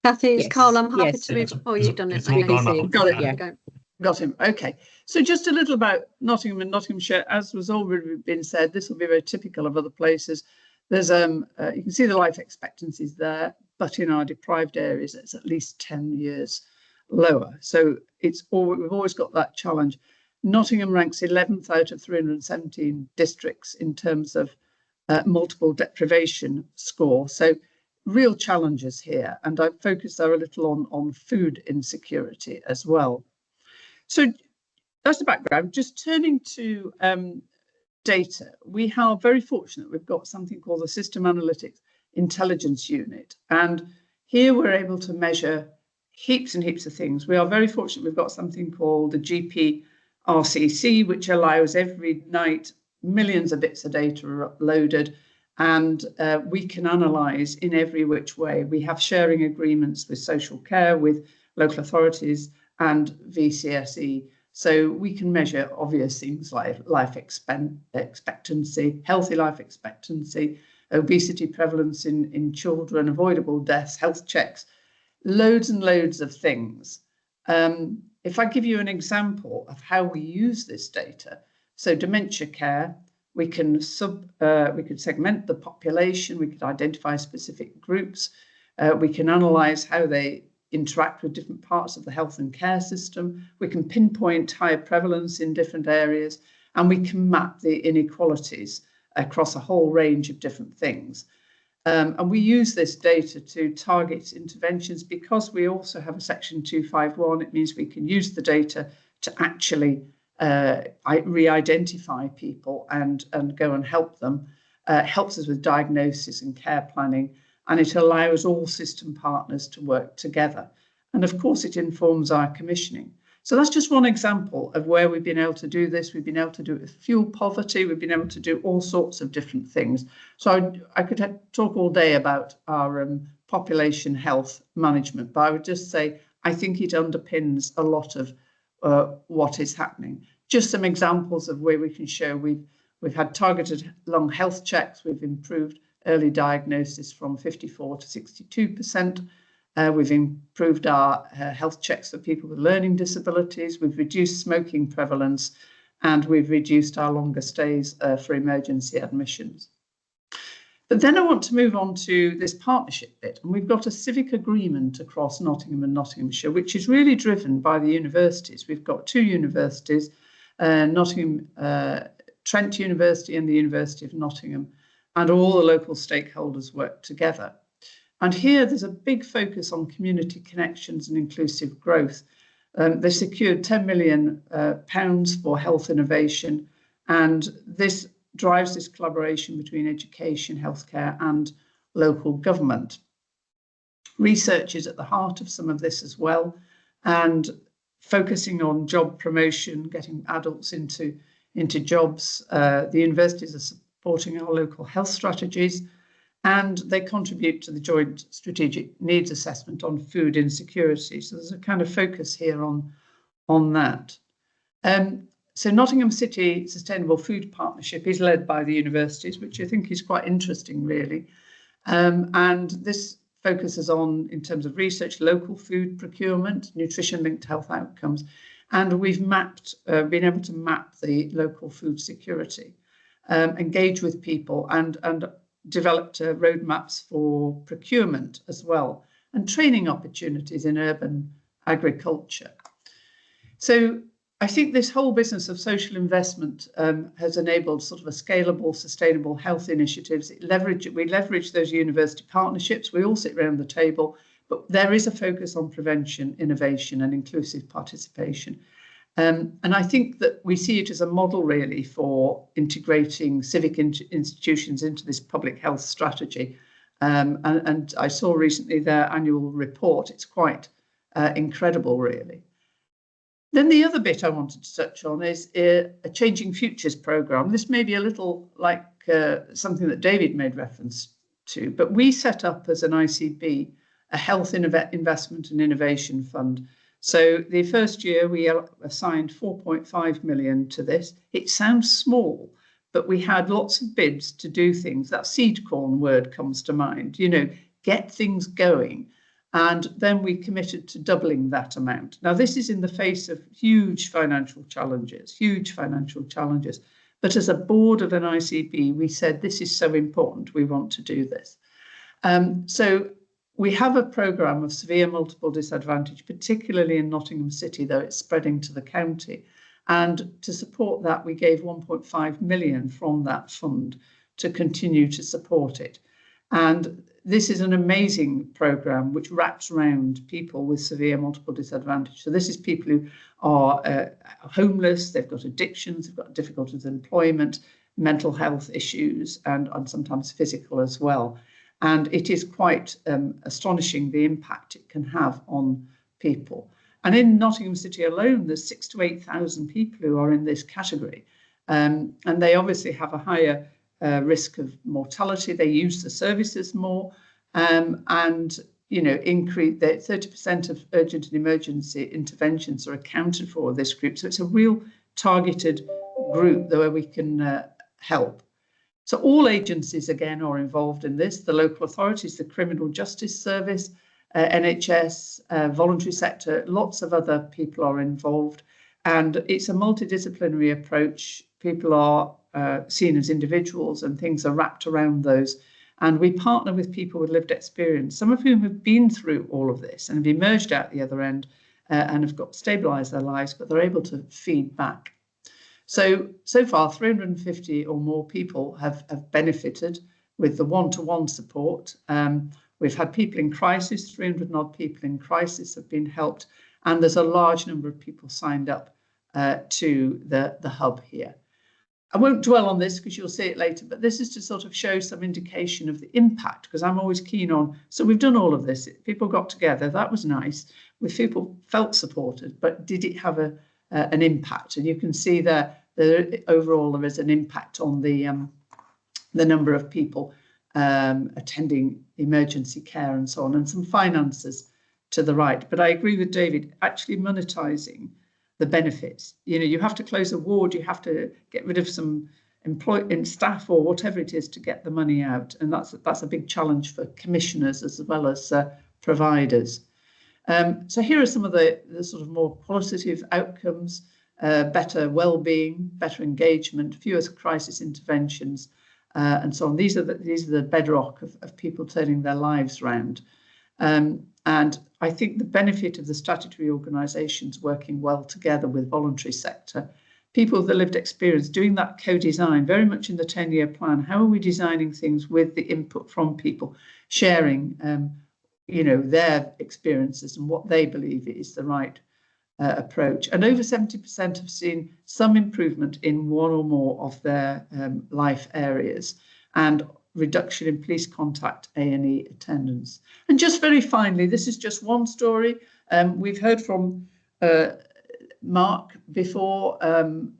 Kathy, it's Yes, Carl. I'm happy yes. to move. Oh, you've done it. It's all Okay. gone now. Got it. Yeah. Go. Got him. Okay. So just a little about Nottingham and Nottinghamshire. As was already been said, this will be very typical of other places. There's you can see the life expectancies there, but in our deprived areas, it's at least 10 years lower. So we've always got that challenge. Nottingham ranks 11th out of 317 districts in terms of multiple deprivation score. So real challenges here, and I've focused there a little on food insecurity as well. So that's the background. Just turning to data, we are very fortunate. We've got something called the System Analytics Intelligence Unit, and here we're able to measure heaps and heaps of things. We are very fortunate. We've got something called the GPRCC, which allows every night millions of bits of data are uploaded, and we can analyse in every which way. We have sharing agreements with social care, with local authorities and VCSE. So we can measure obvious things like life expectancy, healthy life expectancy, obesity prevalence in children, avoidable deaths, health checks, loads and loads of things. If I give you an example of how we use this data, so dementia care, We can segment the population. We could identify specific groups. We can analyse how they interact with different parts of the health and care system. We can pinpoint higher prevalence in different areas, and we can map the inequalities across a whole range of different things. And we use this data to target interventions because we also have a Section 251. It means we can use the data to actually re-identify people and go and help them. It helps us with diagnosis and care planning, and it allows all system partners to work together. And of course, it informs our commissioning. So that's just one example of where we've been able to do this. We've been able to do it with fuel poverty. We've been able to do all sorts of different things. So I could talk all day about our population health management, but I would just say I think it underpins a lot of what is happening. Just some examples of where we can show we've had targeted lung health checks. We've improved early diagnosis from 54 to 62%. We've improved our health checks for people with learning disabilities. We've reduced smoking prevalence, and we've reduced our longer stays for emergency admissions. But then I want to move on to this partnership bit. And we've got a civic agreement across Nottingham and Nottinghamshire, which is really driven by the universities. We've got two universities, Nottingham, Trent University and the University of Nottingham, and all the local stakeholders work together. And here there's a big focus on community connections and inclusive growth. They secured £10 million for health innovation, and this drives this collaboration between education, healthcare and local government. Research is at the heart of some of this as well, and focusing on job promotion, getting adults into jobs. The universities are supporting our local health strategies, and they contribute to the joint strategic needs assessment on food insecurity. So there's a kind of focus here on that. So Nottingham City Sustainable Food Partnership is led by the universities, which I think is quite interesting, really. And this focuses on, in terms of research, local food procurement, nutrition-linked health outcomes, and we've been able to map the local food security, engage with people, and developed roadmaps for procurement as well, and training opportunities in urban agriculture. So I think this whole business of social investment has enabled sort of a scalable, sustainable health initiatives. We leverage those university partnerships. We all sit around the table, but there is a focus on prevention, innovation, and inclusive participation. And I think that we see it as a model really for integrating civic institutions into this public health strategy. And I saw recently their annual report. It's quite incredible, really. Then the other bit I wanted to touch on is a Changing Futures programme. This may be a little like something that David made reference to, but we set up as an ICB a Health Investment and Innovation Fund. So the first year we assigned 4.5 million to this. It sounds small, but we had lots of bids to do things. That seed corn word comes to mind, get things going. And then we committed to doubling that amount. Now, this is in the face of huge financial challenges. But as a board of an ICB, we said, this is so important, we want to do this. So we have a programme of severe multiple disadvantage, particularly in Nottingham City, though it's spreading to the county. And to support that, we gave 1.5 million from that fund to continue to support it. And this is an amazing programme which wraps around people with severe multiple disadvantage. So this is people who are homeless, they've got addictions, they've got difficulties with employment, mental health issues, and sometimes physical as well. And it is quite astonishing the impact it can have on people. And in Nottingham City alone, there's 6,000 to 8,000 people who are in this category. And they obviously have a higher risk of mortality. They use the services more, and increase that 30% of urgent and emergency interventions are accounted for this group. So it's a real targeted group where we can help. So all agencies again are involved in this: the local authorities, the Criminal Justice Service, NHS, voluntary sector. Lots of other people are involved, and it's a multidisciplinary approach. People are seen as individuals, and things are wrapped around those. And we partner with people with lived experience, some of whom have been through all of this and have emerged out the other end and have got stabilised their lives, but they're able to feed back. So far, 350 or more people have benefited with the one-to-one support. We've had people in crisis, 300 and odd people in crisis have been helped, and there's a large number of people signed up to the hub here. I won't dwell on this because you'll see it later, but this is to sort of show some indication of the impact, because I'm always keen on, so we've done all of this, people got together, that was nice, with people felt supported, but did it have an impact? And you can see there overall there is an impact on the number of people attending emergency care and so on, and some finances to the right. But I agree with David, actually monetising the benefits. You know, you have to close a ward, you have to get rid of some staff or whatever it is to get the money out, and that's a big challenge for commissioners as well as providers. So here are some of the sort of more qualitative outcomes: better well-being, better engagement, fewer crisis interventions, and so on. These are the bedrock of people turning their lives round. And I think the benefit of the statutory organisations working well together with voluntary sector, people with the lived experience, doing that co-design, very much in the 10-year plan. How are we designing things with the input from people, sharing, their experiences and what they believe is the right approach? And over 70% have seen some improvement in one or more of their life areas, and reduction in police contact, A&E attendance. And just very finally, this is just one story. We've heard from Mark before,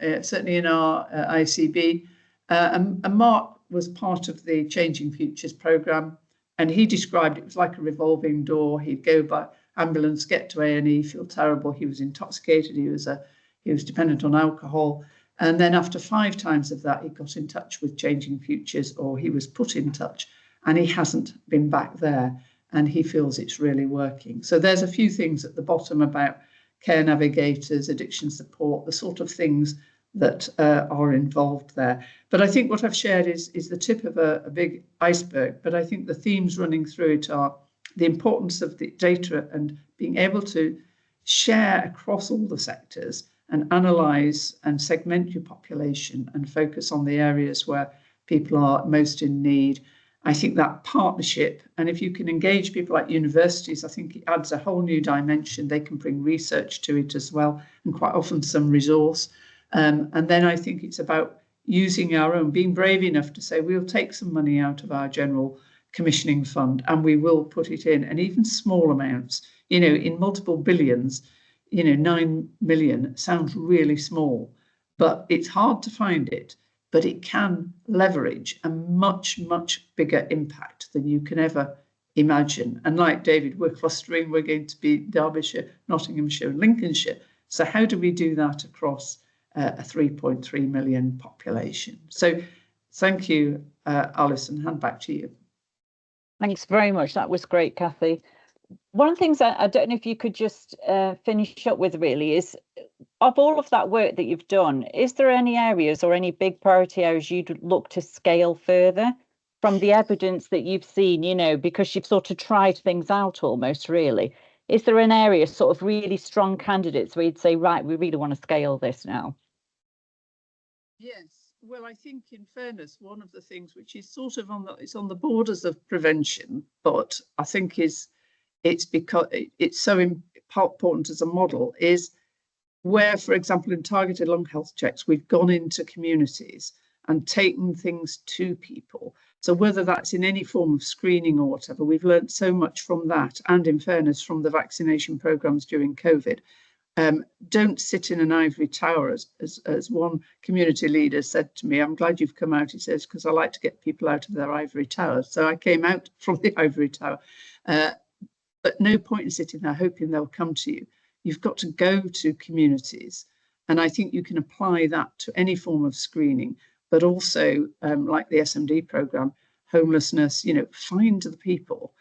certainly in our ICB, and Mark was part of the Changing Futures programme, and he described it was like a revolving door. He'd go by ambulance, get to A&E, feel terrible. He was intoxicated. He was dependent on alcohol. And then after 5 times of that, he got in touch with Changing Futures, or he was put in touch, and he hasn't been back there, and he feels it's really working. So there's a few things at the bottom about care navigators, addiction support, the sort of things that are involved there. But I think what I've shared is the tip of a big iceberg, but I think the themes running through it are the importance of the data and being able to share across all the sectors and analyse and segment your population and focus on the areas where people are most in need. I think that partnership, and if you can engage people like universities, I think it adds a whole new dimension. They can bring research to it as well, and quite often some resource. And then I think it's about using our own, being brave enough to say we'll take some money out of our general commissioning fund and we will put it in, and even small amounts, in multiple billions. 9 million sounds really small, but it's hard to find it, but it can leverage a much, much bigger impact than you can ever imagine. And like David, we're clustering, we're going to be Derbyshire, Nottinghamshire, and Lincolnshire. So how do we do that across a 3.3 million population? So thank you, Alison, hand back to you. Thanks very much. That was great, Kathy. One of the things I don't know if you could just finish up with really is, of all of that work that you've done, is there any areas or any big priority areas you'd look to scale further from the evidence that you've seen, because you've sort of tried things out almost really? Is there an area, sort of really strong candidates where you'd say, right, we really want to scale this now? Yes. Well, I think in fairness, one of the things which is sort of it's on the borders of prevention, but I think it's because it's so important as a model, is where, for example, in targeted lung health checks, we've gone into communities and taken things to people. So whether that's in any form of screening or whatever, we've learned so much from that, and in fairness, from the vaccination programs during COVID. Don't sit in an ivory tower, as one community leader said to me. I'm glad you've come out, he says, because I like to get people out of their ivory tower. So I came out from the ivory tower. But no point in sitting there hoping they'll come to you. You've got to go to communities. And I think you can apply that to any form of screening, but also like the SMD programme, homelessness, find the people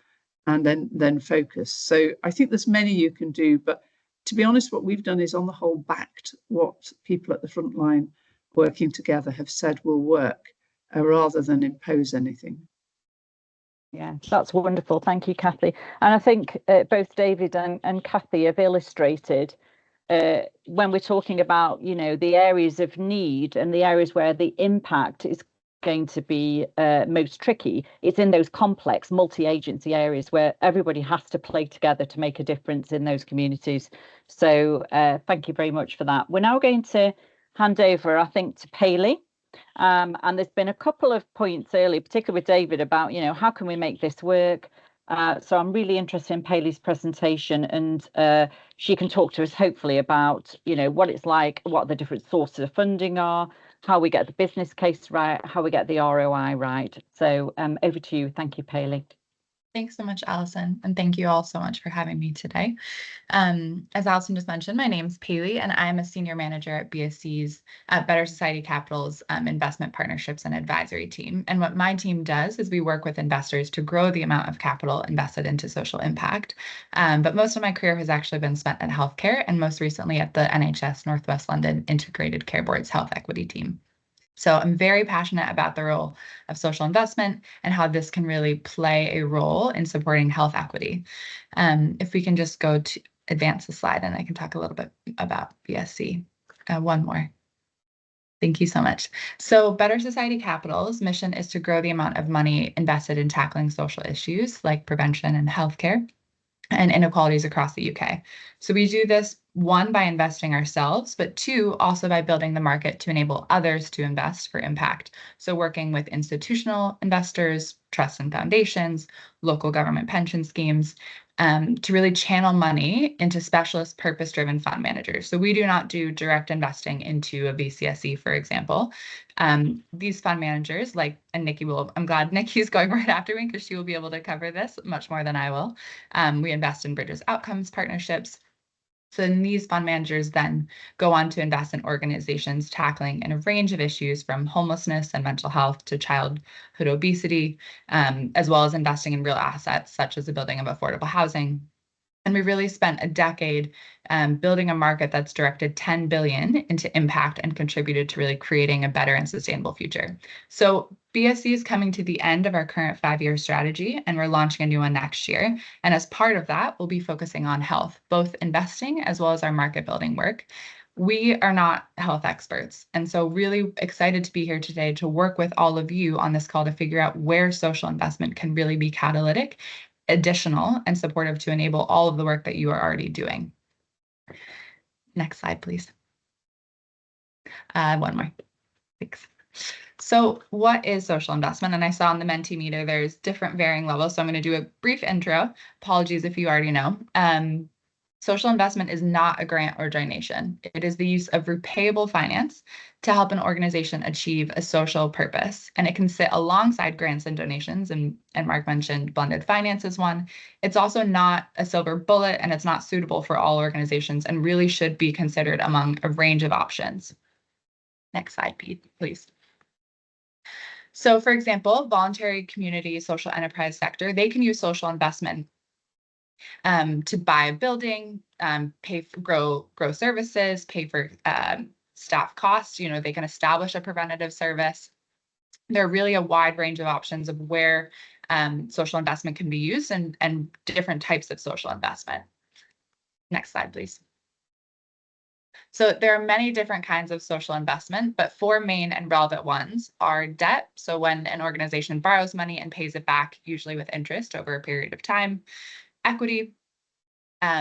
and then focus. So I think there's many you can do, but to be honest, what we've done is on the whole backed what people at the front line working together have said will work, rather than impose anything. Yeah, that's wonderful. Thank you, Kathy. And I think both David and Kathy have illustrated when we're talking about, you know, the areas of need and the areas where the impact is going to be most tricky, it's in those complex multi-agency areas where everybody has to play together to make a difference in those communities. So thank you very much for that. We're now going to hand over, I think, to Paley. And there's been a couple of points earlier, particularly with David, about, you know, how can we make this work? So I'm really interested in Paley's presentation, and she can talk to us hopefully about, you know, what it's like, what the different sources of funding are, how we get the business case right, how we get the ROI right. So over to you. Thank you, Paley. Thanks so much, Alison, and thank you all so much for having me today. As Alison just mentioned, my name's Paley, and I'm a senior manager at BSC's Better Society Capital's investment partnerships and advisory team. And what my team does is we work with investors to grow the amount of capital invested into social impact. But most of my career has actually been spent at healthcare, and most recently at the NHS Northwest London Integrated Care Board's health equity team. So I'm very passionate about the role of social investment and how this can really play a role in supporting health equity. If we can just go to advance the slide, and I can talk a little bit about BSC. One more. Thank you so much. So Better Society Capital's mission is to grow the amount of money invested in tackling social issues like prevention and healthcare and inequalities across the UK. So we do this, one, by investing ourselves, but two, also by building the market to enable others to invest for impact. So working with institutional investors, trusts and foundations, local government pension schemes, to really channel money into specialist purpose-driven fund managers. So we do not do direct investing into a VCSE, for example. These fund managers, like, and Nikki will, I'm glad Nikki's going right after me because she will be able to cover this much more than I will. We invest in Bridges Outcomes partnerships. So then these fund managers then go on to invest in organizations tackling in a range of issues from homelessness and mental health to childhood obesity, as well as investing in real assets such as the building of affordable housing. And we really spent a decade building a market that's directed 10 billion into impact and contributed to really creating a better and sustainable future. So BSC is coming to the end of our current 5-year strategy, and we're launching a new one next year. And as part of that, we'll be focusing on health, both investing as well as our market building work. We are not health experts. And so really excited to be here today to work with all of you on this call to figure out where social investment can really be catalytic, additional, and supportive to enable all of the work that you are already doing. Next slide, please. One more. Thanks. So what is social investment? And I saw on the Mentimeter there's different varying levels. So I'm going to do a brief intro. Apologies if you already know. Social investment is not a grant or donation. It is the use of repayable finance to help an organization achieve a social purpose. And it can sit alongside grants and donations. And Mark mentioned blended finance is one. It's also not a silver bullet, and it's not suitable for all organizations and really should be considered among a range of options. Next slide, please. So for example, voluntary community social enterprise sector, they can use social investment to buy a building, pay for grow services, pay for staff costs. You know, they can establish a preventative service. There are really a wide range of options of where social investment can be used and different types of social investment. Next slide, please. So there are many different kinds of social investment, but 4 main and relevant ones are debt. So when an organization borrows money and pays it back, usually with interest over a period of time. Equity.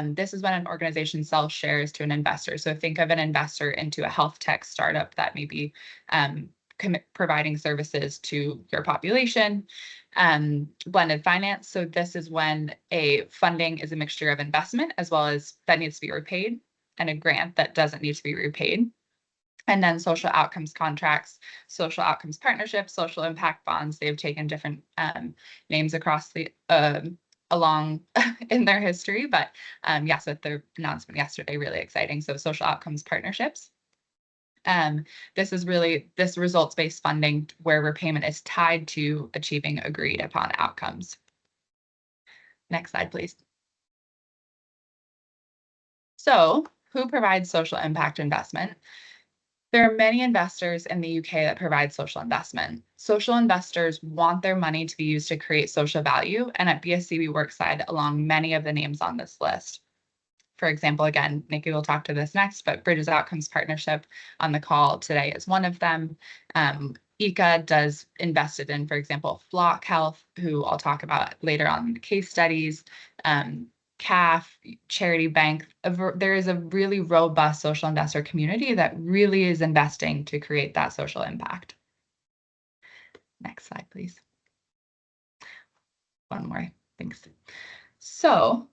This is when an organization sells shares to an investor. So think of an investor into a health tech startup that may be providing services to your population. Blended finance. So this is when a funding is a mixture of investment as well as that needs to be repaid, and a grant that doesn't need to be repaid. And then social outcomes contracts, social outcomes partnerships, social impact bonds. They've taken different names across the along in their history, but yes, with the announcement yesterday, really exciting. So social outcomes partnerships. This is really this results-based funding where repayment is tied to achieving agreed upon outcomes. Next slide, please. So who provides social impact investment? There are many investors in the UK that provide social investment. Social investors want their money to be used to create social value, and at BSC, we work side along many of the names on this list. For example, again, Nikki will talk to this next, but Bridges Outcomes Partnership on the call today is one of them. ICA does invested in, for example, Flock Health, who I'll talk about later on in the case studies. CAF, Charity Bank, there is a really robust social investor community that really is investing to create that social impact. Next slide, please. One more, thanks. So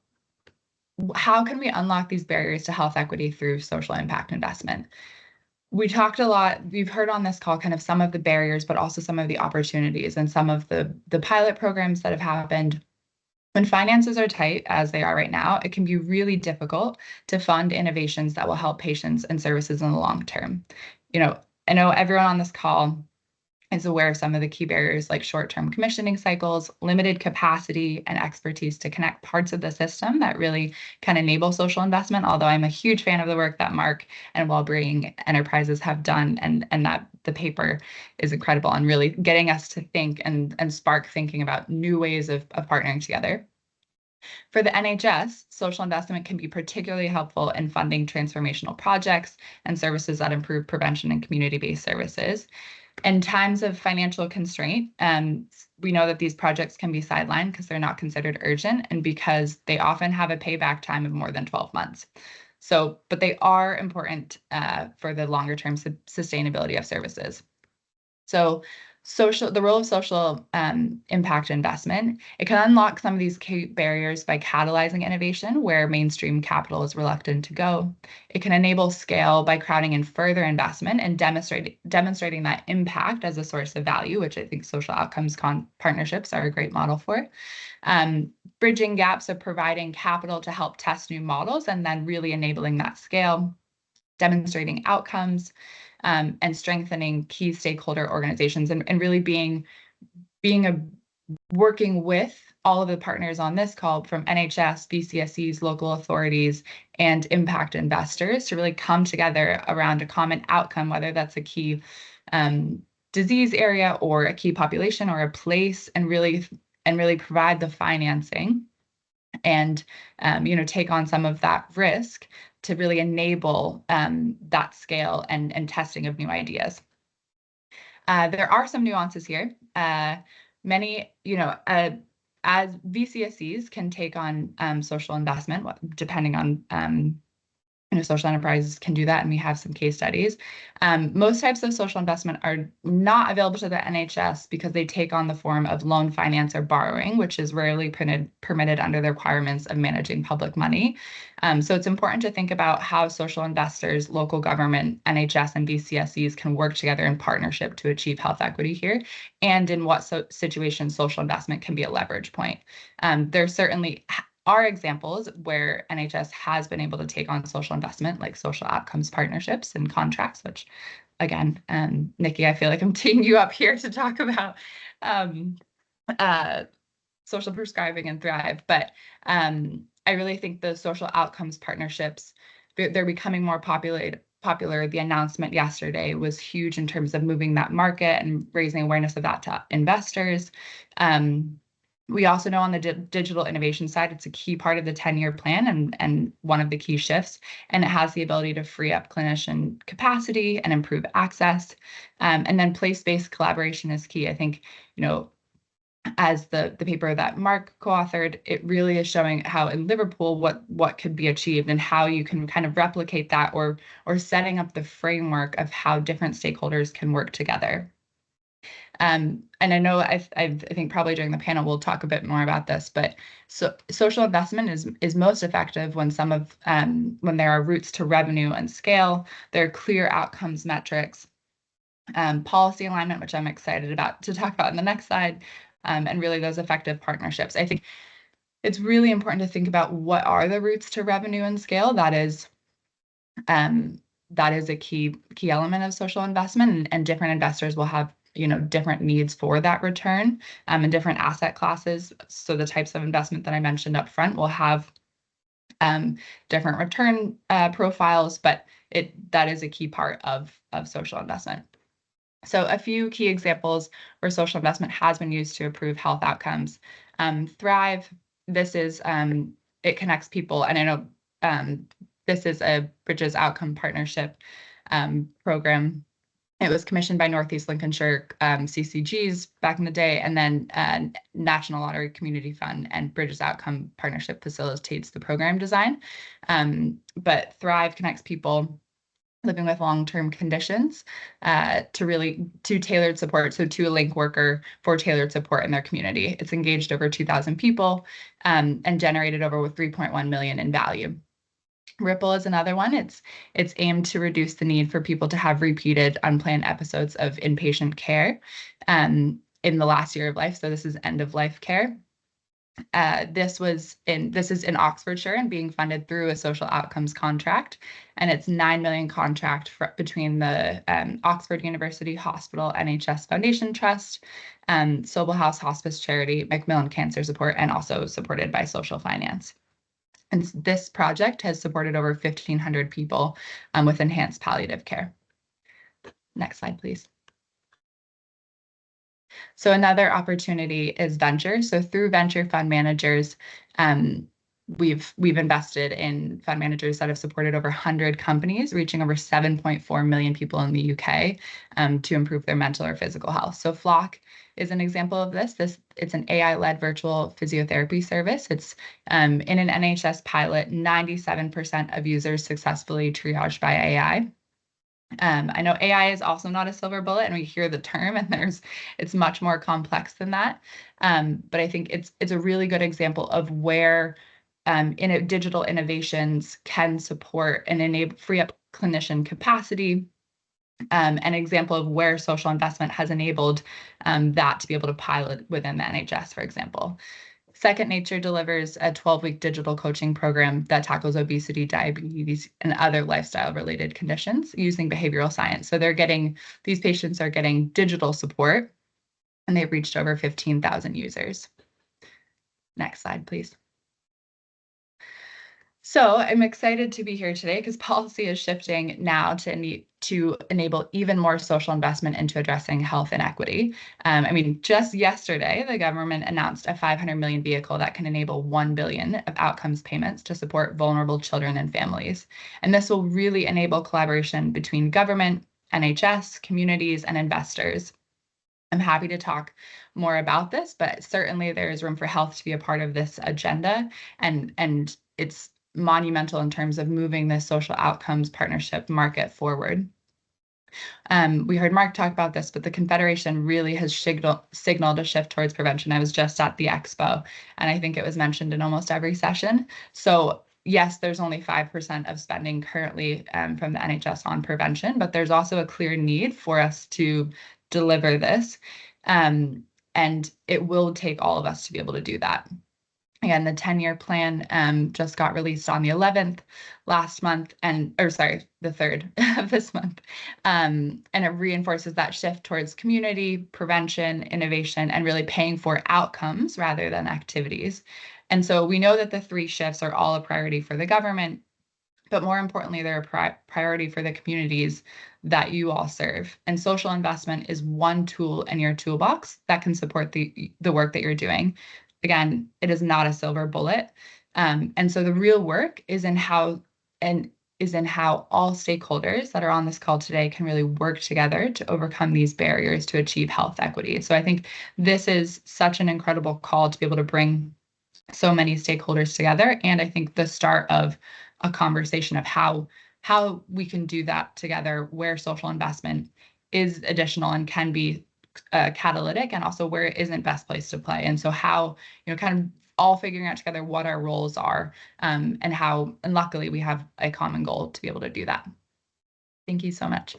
how can we unlock these barriers to health equity through social impact investment? We talked a lot, we've heard on this call kind of some of the barriers, but also some of the opportunities and some of the pilot programs that have happened. When finances are tight, as they are right now, it can be really difficult to fund innovations that will help patients and services in the long term. You know, I know everyone on this call is aware of some of the key barriers like short-term commissioning cycles, limited capacity and expertise to connect parts of the system that really can enable social investment, although I'm a huge fan of the work that Mark and Wellbeing Enterprises have done, and that the paper is incredible and really getting us to think and spark thinking about new ways of partnering together. For the NHS, social investment can be particularly helpful in funding transformational projects and services that improve prevention and community-based services. In times of financial constraint, we know that these projects can be sidelined because they're not considered urgent and because they often have a payback time of more than 12 months. So, but they are important for the longer term sustainability of services. So the role of social impact investment, it can unlock some of these key barriers by catalyzing innovation where mainstream capital is reluctant to go. It can enable scale by crowding in further investment and demonstrating that impact as a source of value, which I think social outcomes partnerships are a great model for. Bridging gaps of providing capital to help test new models and then really enabling that scale, demonstrating outcomes, and strengthening key stakeholder organizations and really working with all of the partners on this call from NHS, BCSEs, local authorities, and impact investors to really come together around a common outcome, whether that's a key disease area or a key population or a place, and really provide the financing and take on some of that risk to really enable that scale and testing of new ideas. There are some nuances here. Many, as VCSEs can take on social investment, depending on social enterprises can do that, and we have some case studies. Most types of social investment are not available to the NHS because they take on the form of loan finance or borrowing, which is rarely permitted under the requirements of managing public money. So it's important to think about how social investors, local government, NHS, and BCSEs can work together in partnership to achieve health equity here, and in what situations social investment can be a leverage point. There certainly are examples where NHS has been able to take on social investment, like social outcomes partnerships and contracts, which, again, Nikki, I feel like I'm teeing you up here to talk about social prescribing and Thrive. But I really think the social outcomes partnerships, they're becoming more popular. The announcement yesterday was huge in terms of moving that market and raising awareness of that to investors. We also know on the digital innovation side, it's a key part of the 10-year plan and one of the key shifts, and it has the ability to free up clinician capacity and improve access. And then place-based collaboration is key. I think, as the paper that Mark co-authored, it really is showing how in Liverpool what could be achieved and how you can kind of replicate that or setting up the framework of how different stakeholders can work together. And I know I think probably during the panel we'll talk a bit more about this, but social investment is most effective when when there are routes to revenue and scale, there are clear outcomes metrics, policy alignment, which I'm excited to talk about in the next slide, and really those effective partnerships. I think it's really important to think about what are the routes to revenue and scale. That is a key element of social investment, and different investors will have different needs for that return and different asset classes. So the types of investment that I mentioned up front will have different return profiles, but that is a key part of social investment. So a few key examples where social investment has been used to improve health outcomes. Thrive, this is, it connects people, and I know this is a Bridges Outcome Partnership program. It was commissioned by Northeast Lincolnshire CCGs back in the day, and then National Lottery Community Fund and Bridges Outcome Partnership facilitates the program design. But Thrive connects people living with long-term conditions to tailored support, so to a link worker for tailored support in their community. It's engaged over 2,000 people and generated over 3.1 million in value. Ripple is another one. It's aimed to reduce the need for people to have repeated unplanned episodes of inpatient care in the last year of life. So this is end of life care. This is in Oxfordshire and being funded through a social outcomes contract, and it's 9 million contract between the Oxford University Hospital NHS Foundation Trust, Sobel House Hospice Charity, Macmillan Cancer Support, and also supported by Social Finance. And this project has supported over 1,500 people with enhanced palliative care. Next slide, please. So another opportunity is venture. So through venture fund managers, we've invested in fund managers that have supported over 100 companies, reaching over 7.4 million people in the UK to improve their mental or physical health. So Flock is an example of this. It's an AI-led virtual physiotherapy service. It's in an NHS pilot, 97% of users successfully triaged by AI. I know AI is also not a silver bullet, and we hear the term, and it's much more complex than that. But I think it's a really good example of where digital innovations can support and free up clinician capacity. An example of where social investment has enabled that to be able to pilot within the NHS, for example. Second Nature delivers a 12-week digital coaching program that tackles obesity, diabetes, and other lifestyle-related conditions using behavioral science. So these patients are getting digital support, and they've reached over 15,000 users. Next slide, please. So I'm excited to be here today because policy is shifting now to enable even more social investment into addressing health inequity. Just yesterday, the government announced a 500 million vehicle that can enable 1 billion of outcomes payments to support vulnerable children and families. And this will really enable collaboration between government, NHS, communities, and investors. I'm happy to talk more about this, but certainly there is room for health to be a part of this agenda, and it's monumental in terms of moving this social outcomes partnership market forward. We heard Mark talk about this, but the Confederation really has signaled a shift towards prevention. I was just at the expo, and I think it was mentioned in almost every session. So yes, there's only 5% of spending currently from the NHS on prevention, but there's also a clear need for us to deliver this. And it will take all of us to be able to do that. Again, the 10-year plan just got released on the 11th last month, the 3rd of this month. And it reinforces that shift towards community, prevention, innovation, and really paying for outcomes rather than activities. And so we know that the 3 shifts are all a priority for the government, but more importantly, they're a priority for the communities that you all serve. And social investment is one tool in your toolbox that can support the work that you're doing. Again, it is not a silver bullet. And so the real work is in how all stakeholders that are on this call today can really work together to overcome these barriers to achieve health equity. So I think this is such an incredible call to be able to bring so many stakeholders together. And I think the start of a conversation of how we can do that together, where social investment is additional and can be catalytic, and also where it isn't best place to play. And so how, kind of all figuring out together what our roles are, and luckily we have a common goal to be able to do that. Thank you so much.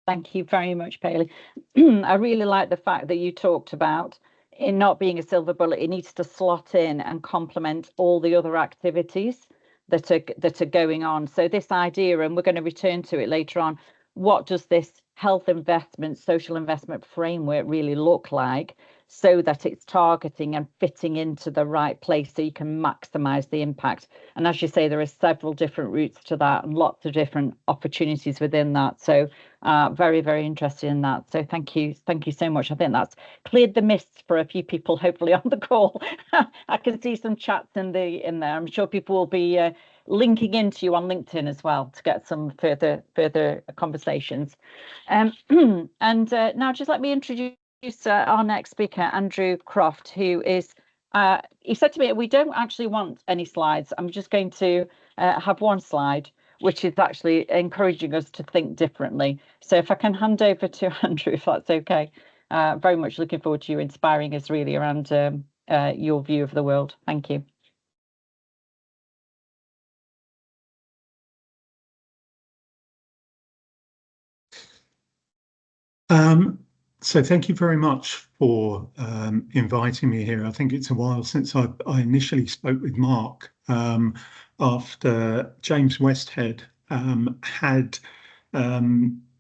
Thank you very much, Paley. I really like the fact that you talked about it not being a silver bullet. It needs to slot in and complement all the other activities that are going on. So this idea, and we're going to return to it later on, what does this health investment, social investment framework really look like? so that it's targeting and fitting into the right place so you can maximize the impact. And as you say, there are several different routes to that and lots of different opportunities within that. So very, very interested in that. So thank you so much. I think that's cleared the mist for a few people, hopefully, on the call. I can see some chats in there. I'm sure people will be linking into you on LinkedIn as well to get some further conversations. And now just let me introduce our next speaker, Andrew Croft, who is, he said to me, we don't actually want any slides. I'm just going to have one slide, which is actually encouraging us to think differently. So if I can hand over to Andrew, if that's okay. Very much looking forward to you inspiring us really around your view of the world. Thank you. So thank you very much for inviting me here. I think it's a while since I initially spoke with Mark after James Westhead had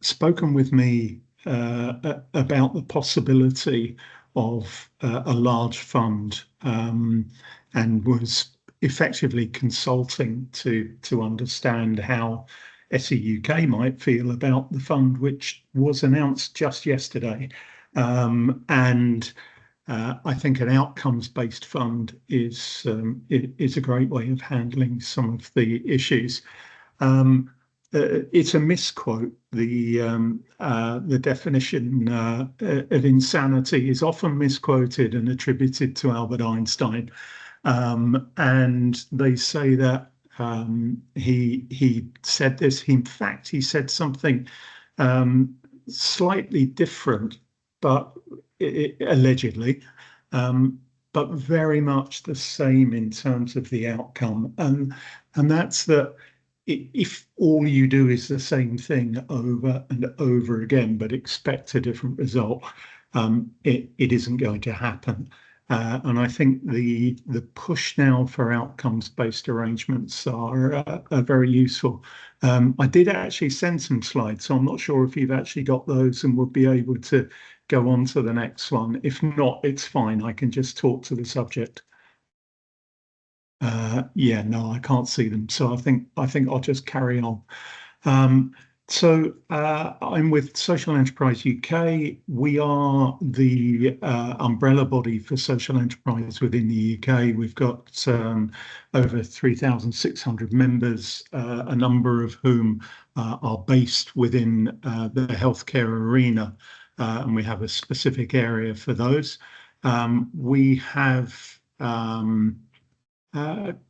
spoken with me about the possibility of a large fund and was effectively consulting to understand how SE UK might feel about the fund, which was announced just yesterday. And I think an outcomes-based fund is a great way of handling some of the issues. It's a misquote. The definition of insanity is often misquoted and attributed to Albert Einstein. And they say that he said this. In fact, he said something slightly different, but allegedly, but very much the same in terms of the outcome. And that's that if all you do is the same thing over and over again, but expect a different result, it isn't going to happen. And I think the push now for outcomes-based arrangements are very useful. I did actually send some slides, so I'm not sure if you've actually got those and would be able to go on to the next one. If not, it's fine. I can just talk to the subject. Yeah, no, I can't see them, so I think I'll just carry on. So I'm with Social Enterprise UK. We are the umbrella body for social enterprise within the UK. We've got over 3,600 members, a number of whom are based within the healthcare arena, and we have a specific area for those. We have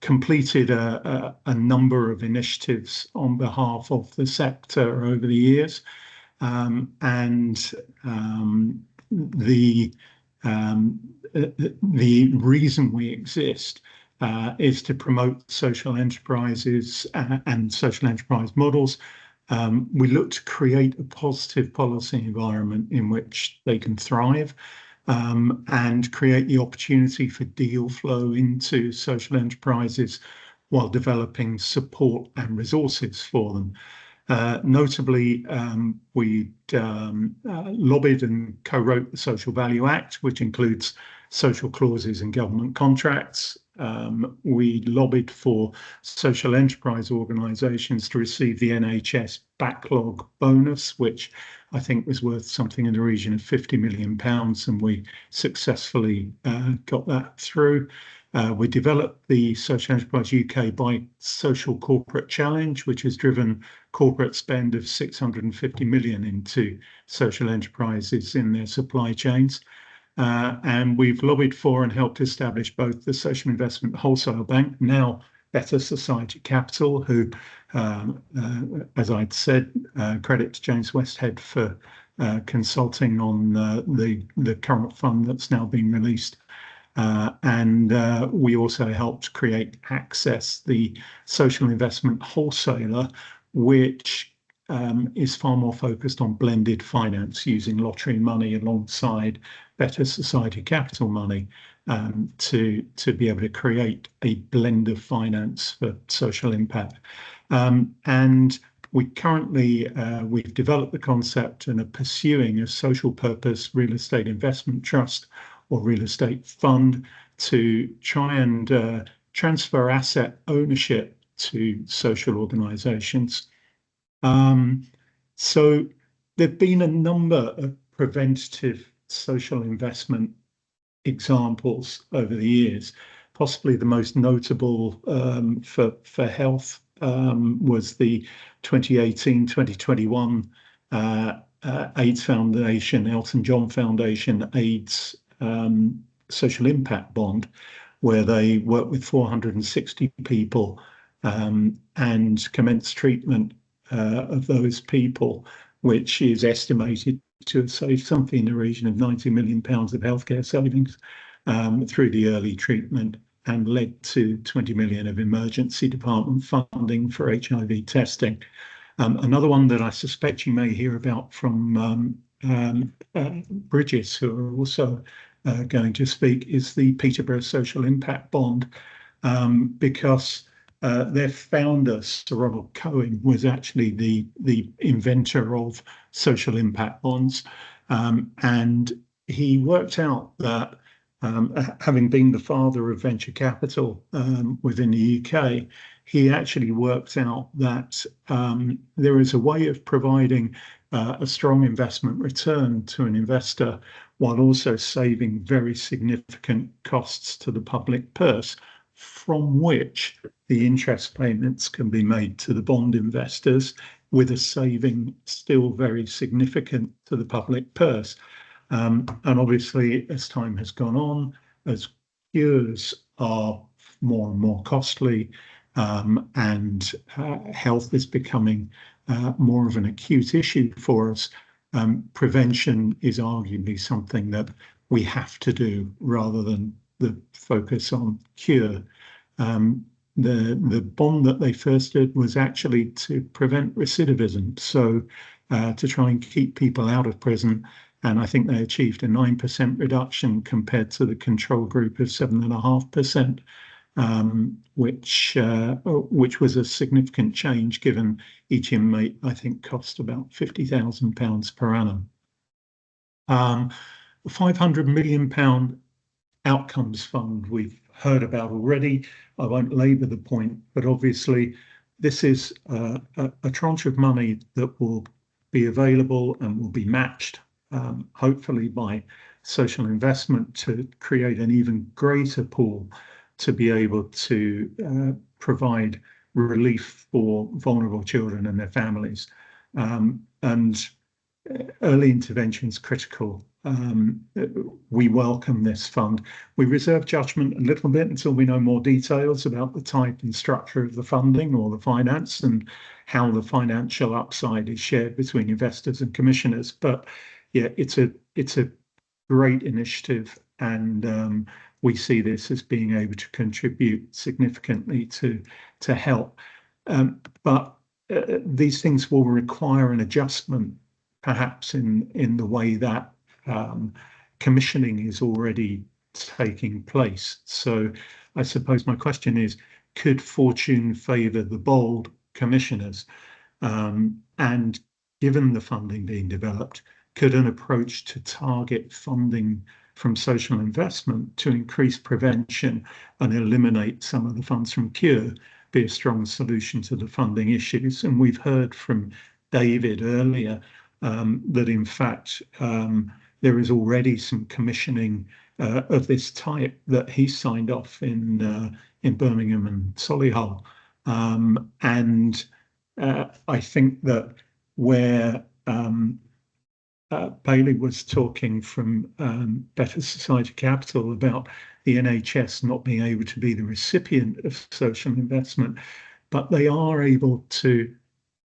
completed a number of initiatives on behalf of the sector over the years, and the reason we exist is to promote social enterprises and social enterprise models. We look to create a positive policy environment in which they can thrive. And create the opportunity for deal flow into social enterprises while developing support and resources for them. Notably, we lobbied and co-wrote the Social Value Act, which includes social clauses in government contracts. We lobbied for social enterprise organisations to receive the NHS backlog bonus, which I think was worth something in the region of £50 million, and we successfully got that through. We developed the Social Enterprise UK by Social Corporate Challenge, which has driven corporate spend of 650 million into social enterprises in their supply chains. And we've lobbied for and helped establish both the Social Investment Wholesale Bank, now Better Society Capital, who, as I'd said, credit to James Westhead for consulting on the current fund that's now been released. And we also helped create Access, the social investment wholesaler, which is far more focused on blended finance using lottery money alongside Better Society Capital money to be able to create a blend of finance for social impact. And we currently, we've developed the concept and are pursuing a social purpose real estate investment trust or real estate fund to try and transfer asset ownership to social organisations. So there've been a number of preventative social investment examples over the years. Possibly the most notable for health was the 2018-2021 AIDS Foundation, Elton John Foundation AIDS Social Impact Bond, where they worked with 460 people and commenced treatment of those people, which is estimated to have saved something in the region of £90 million of healthcare savings through the early treatment, and led to 20 million of emergency department funding for HIV testing. Another one that I suspect you may hear about from Bridges, who are also going to speak, is the Peterborough Social Impact Bond, because their founder, Sir Ronald Cohen, was actually the inventor of social impact bonds, and he worked out that, having been the father of venture capital within the UK, he actually worked out that there is a way of providing a strong investment return to an investor while also saving very significant costs to the public purse, from which the interest payments can be made to the bond investors, with a saving still very significant to the public purse. And obviously, as time has gone on, as cures are more and more costly, and health is becoming more of an acute issue for us, prevention is arguably something that we have to do rather than the focus on cure. The bond that they first did was actually to prevent recidivism, so to try and keep people out of prison. And I think they achieved a 9% reduction compared to the control group of 7.5%, which was a significant change, given each inmate, I think, cost about £50,000 per annum. £500 million outcomes fund we've heard about already. I won't labour the point, but obviously this is a tranche of money that will be available and will be matched, hopefully by social investment, to create an even greater pool to be able to provide relief for vulnerable children and their families. And early intervention is critical. We welcome this fund. We reserve judgment a little bit until we know more details about the type and structure of the funding or the finance, and how the financial upside is shared between investors and commissioners. But yeah, it's a great initiative, and we see this as being able to contribute significantly to help. But these things will require an adjustment, perhaps in the way that commissioning is already taking place. So I suppose my question is, could fortune favour the bold commissioners? And given the funding being developed, could an approach to target funding from social investment to increase prevention and eliminate some of the funds from cure be a strong solution to the funding issues? And we've heard from David earlier that in fact there is already some commissioning of this type that he signed off in Birmingham and Solihull, and I think that where Bailey was talking from Better Society Capital about the NHS not being able to be the recipient of social investment, but they are able to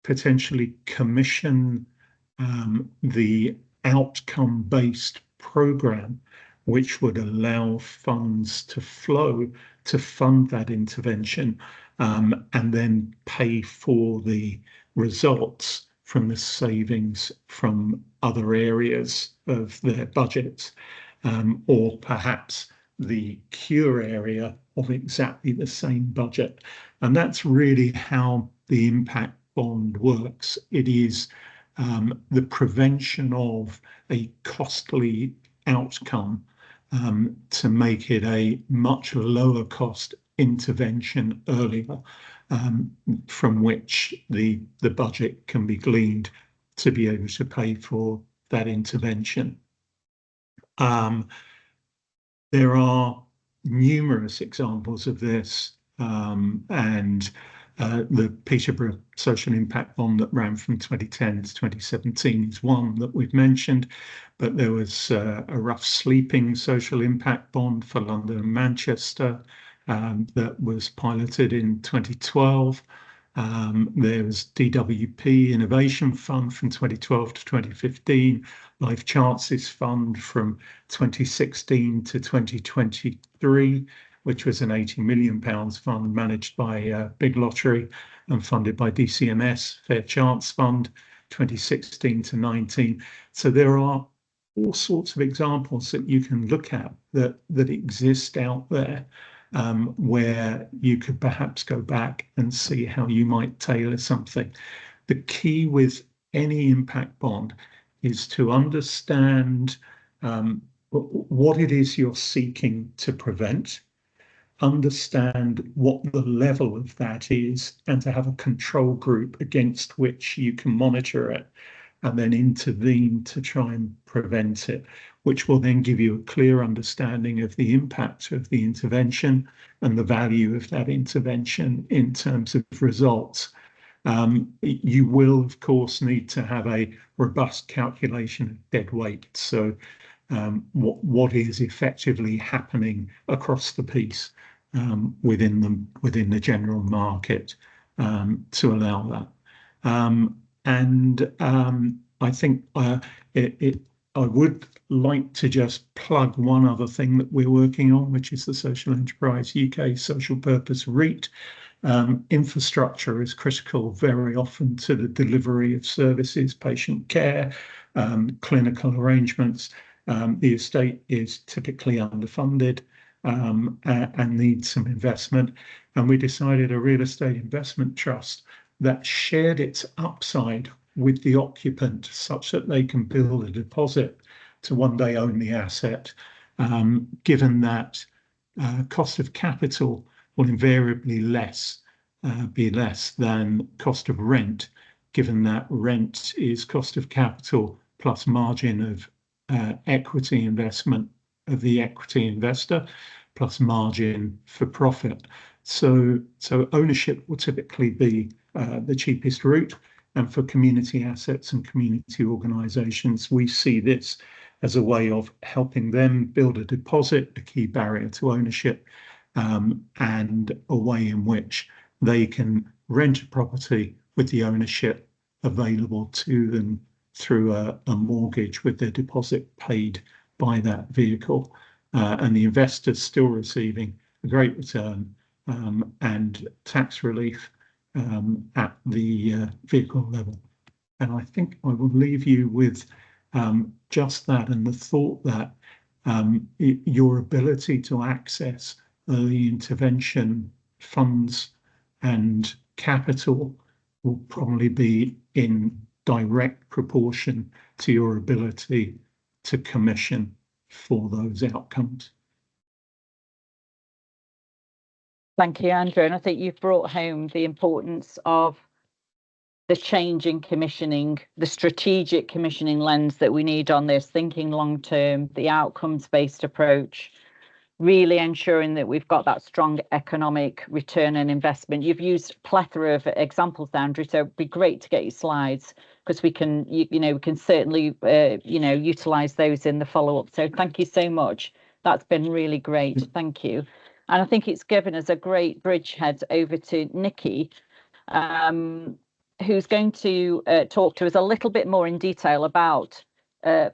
potentially commission the outcome-based program, which would allow funds to flow to fund that intervention, and then pay for the results from the savings from other areas of their budgets, or perhaps the cure area of exactly the same budget. And that's really how the impact bond works. It is the prevention of a costly outcome to make it a much lower cost intervention earlier, from which the budget can be gleaned to be able to pay for that intervention. There are numerous examples of this, and the Peterborough Social Impact Bond that ran from 2010 to 2017 is one that we've mentioned, but there was a rough sleeping social impact bond for London and Manchester that was piloted in 2012. There was DWP Innovation Fund from 2012 to 2015, Life Chances Fund from 2016 to 2023, which was an £80 million fund managed by Big Lottery and funded by DCMS, Fair Chance Fund, 2016 to 19. So there are all sorts of examples that you can look at that exist out there, where you could perhaps go back and see how you might tailor something. The key with any impact bond is to understand what it is you're seeking to prevent, understand what the level of that is, and to have a control group against which you can monitor it and then intervene to try and prevent it, which will then give you a clear understanding of the impact of the intervention and the value of that intervention in terms of results. You will, of course, need to have a robust calculation of dead weight. So what is effectively happening across the piece within the general market to allow that. I think I would like to just plug one other thing that we're working on, which is the Social Enterprise UK Social Purpose REIT. Infrastructure is critical very often to the delivery of services, patient care, clinical arrangements. The estate is typically underfunded and needs some investment. And we decided a real estate investment trust that shared its upside with the occupant such that they can build a deposit to one day own the asset, given that cost of capital will invariably be less than cost of rent, given that rent is cost of capital plus margin of equity investment of the equity investor plus margin for profit. So ownership will typically be the cheapest route. And for community assets and community organisations, we see this as a way of helping them build a deposit, a key barrier to ownership, and a way in which they can rent a property with the ownership available to them through a mortgage with their deposit paid by that vehicle. And the investor's still receiving a great return and tax relief at the vehicle level. And I think I will leave you with just that, and the thought that your ability to access early intervention funds and capital will probably be in direct proportion to your ability to commission for those outcomes. Thank you, Andrew. And I think you've brought home the importance of the change in commissioning, the strategic commissioning lens that we need on this, thinking long term, the outcomes-based approach, really ensuring that we've got that strong economic return on investment. You've used a plethora of examples, Andrew, so it'd be great to get your slides because we can, we can certainly, utilise those in the follow-up. So thank you so much. That's been really great. Thank you. And I think it's given us a great bridgehead over to Nikki, who's going to talk to us a little bit more in detail about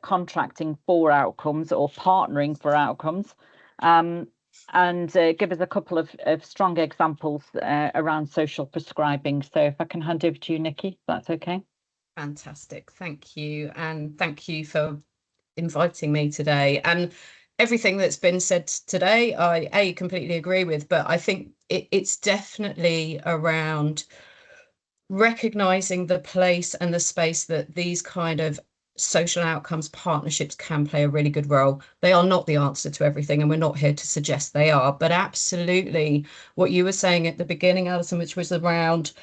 contracting for outcomes or partnering for outcomes, and give us a couple of strong examples around social prescribing. So if I can hand over to you, Nikki, if that's okay. Fantastic. Thank you. And thank you for inviting me today. And everything that's been said today, I completely agree with, but I think it's definitely around recognising the place and the space that these kind of social outcomes partnerships can play a really good role. They are not the answer to everything, and we're not here to suggest they are, but absolutely what you were saying at the beginning, Alison, which was around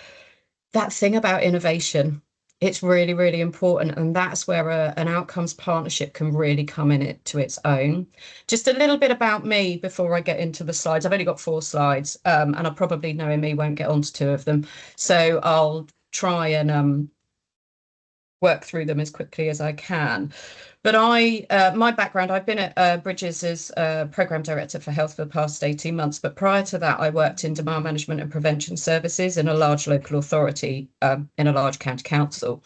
that thing about innovation. It's really, really important. And that's where an outcomes partnership can really come in it to its own. Just a little bit about me before I get into the slides. I've only got 4 slides, and I probably, knowing me, won't get onto 2 of them. So I'll try and work through them as quickly as I can. But my background, I've been at Bridges as Programme Director for Health for the past 18 months. But prior to that, I worked in demand management and prevention services in a large local authority, in a large county council.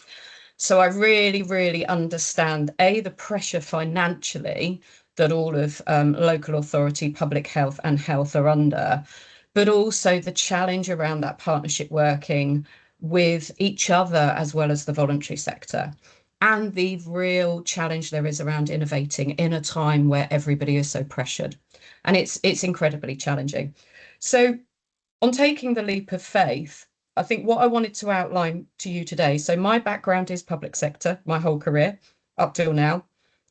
So I really, really understand, the pressure financially that all of local authority, public health and health are under, but also the challenge around that partnership working with each other as well as the voluntary sector, and the real challenge there is around innovating in a time where everybody is so pressured, and it's incredibly challenging. So on taking the leap of faith, I think what I wanted to outline to you today, so my background is public sector, my whole career up till now.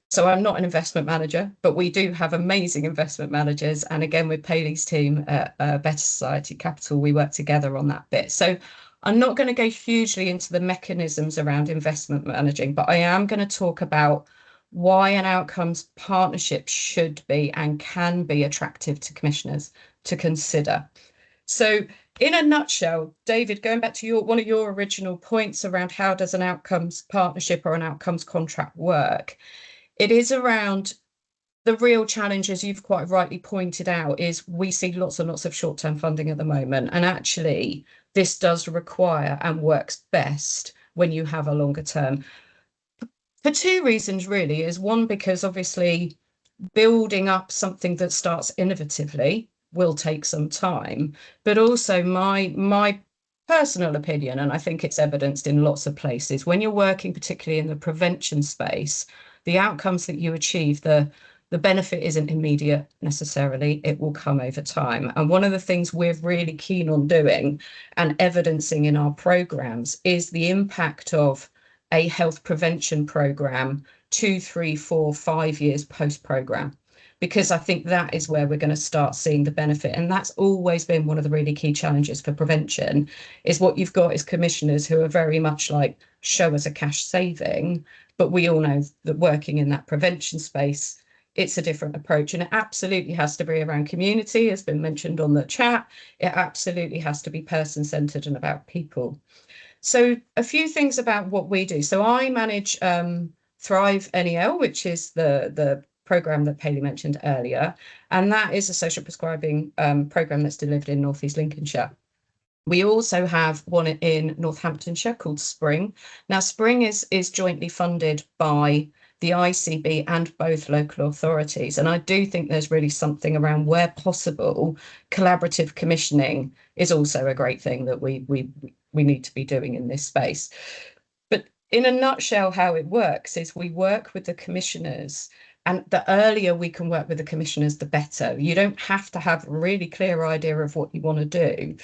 So I'm not an investment manager, but we do have amazing investment managers. And again, with Paley's team at Better Society Capital, we work together on that bit. So I'm not going to go hugely into the mechanisms around investment managing, but I am going to talk about why an outcomes partnership should be and can be attractive to commissioners to consider. So in a nutshell, David, going back to one of your original points around how does an outcomes partnership or an outcomes contract work, it is around the real challenge, as you've quite rightly pointed out, is we see lots and lots of short-term funding at the moment. And actually, this does require and works best when you have a longer term. For 2 reasons, really, is one, because obviously building up something that starts innovatively will take some time, but also my personal opinion, and I think it's evidenced in lots of places, when you're working particularly in the prevention space, the outcomes that you achieve, the benefit isn't immediate necessarily, it will come over time. And one of the things we're really keen on doing and evidencing in our programs is the impact of a health prevention program 2, 3, 4, 5 years post-program, because I think that is where we're going to start seeing the benefit. And that's always been one of the really key challenges for prevention, is what you've got is commissioners who are very much like, show us a cash saving. But we all know that working in that prevention space, it's a different approach, and it absolutely has to be around community, has been mentioned on the chat. It absolutely has to be person-centered and about people. So a few things about what we do. So I manage Thrive NEL, which is the program that Paley mentioned earlier, and that is a social prescribing program that's delivered in North East Lincolnshire. We also have one in Northamptonshire called Spring. Now, Spring is jointly funded by the ICB and both local authorities. And I do think there's really something around, where possible, collaborative commissioning is also a great thing that we need to be doing in this space. But in a nutshell, how it works is we work with the commissioners, and the earlier we can work with the commissioners, the better. You don't have to have a really clear idea of what you want to do.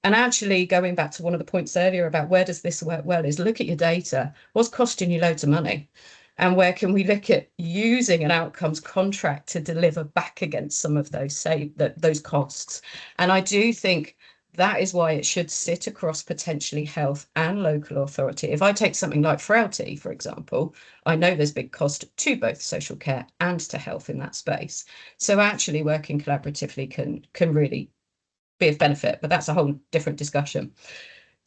And actually, going back to one of the points earlier about where does this work well, is look at your data. What's costing you loads of money? And where can we look at using an outcomes contract to deliver back against some of those costs? And I do think that is why it should sit across potentially health and local authority. If I take something like frailty, for example, I know there's big cost to both social care and to health in that space. So actually working collaboratively can really be of benefit, but that's a whole different discussion.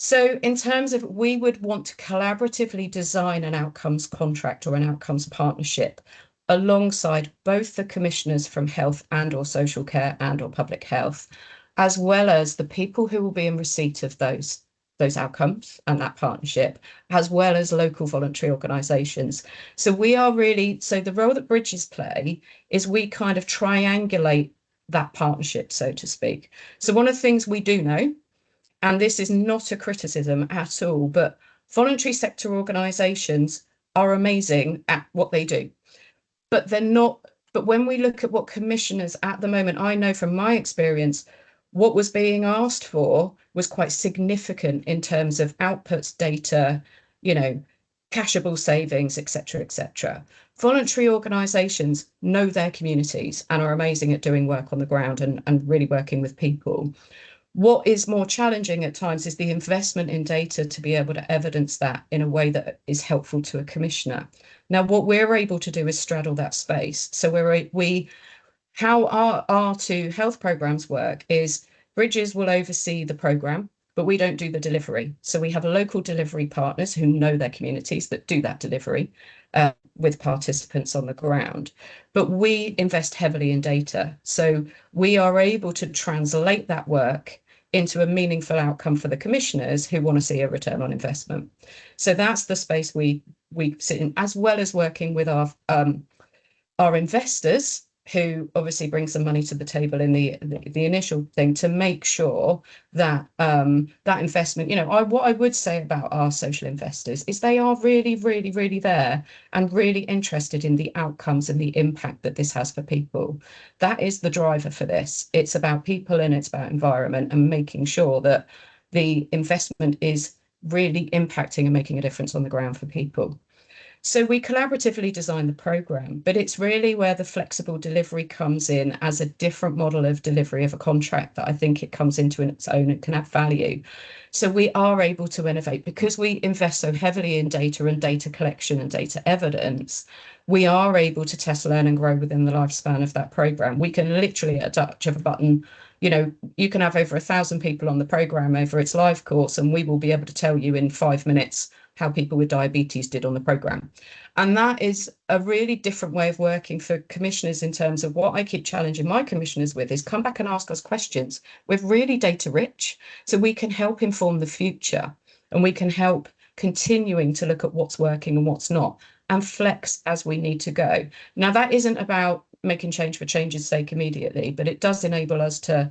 So in terms of, we would want to collaboratively design an outcomes contract or an outcomes partnership alongside both the commissioners from health and or social care and or public health, as well as the people who will be in receipt of those outcomes and that partnership, as well as local voluntary organisations. So we are really, so the role that Bridges play is we kind of triangulate that partnership, so to speak. So one of the things we do know, and this is not a criticism at all, but voluntary sector organisations are amazing at what they do, but they're not. But when we look at what commissioners at the moment, I know from my experience, what was being asked for was quite significant in terms of outputs, data, cashable savings, etc., etc. Voluntary organisations know their communities and are amazing at doing work on the ground and really working with people. What is more challenging at times is the investment in data to be able to evidence that in a way that is helpful to a commissioner. Now, what we're able to do is straddle that space. So how our R2 health programs work is Bridges will oversee the program, but we don't do the delivery. So we have local delivery partners who know their communities that do that delivery with participants on the ground. But we invest heavily in data. So we are able to translate that work into a meaningful outcome for the commissioners who want to see a return on investment. So that's the space we sit in, as well as working with our investors, who obviously bring some money to the table in the initial thing to make sure that that investment, what I would say about our social investors is they are really, really, really there and really interested in the outcomes and the impact that this has for people. That is the driver for this. It's about people and it's about environment and making sure that the investment is really impacting and making a difference on the ground for people. So we collaboratively design the program, but it's really where the flexible delivery comes in as a different model of delivery of a contract that I think it comes into in its own and can add value. So we are able to innovate because we invest so heavily in data and data collection and data evidence. We are able to test, learn and grow within the lifespan of that program. We can literally, at a touch of a button, you can have over 1,000 people on the program over its live course, and we will be able to tell you in 5 minutes how people with diabetes did on the program. And that is a really different way of working for commissioners in terms of what I keep challenging my commissioners with is come back and ask us questions. We're really data rich, so we can help inform the future and we can help continuing to look at what's working and what's not and flex as we need to go. Now, that isn't about making change for change's sake immediately, but it does enable us to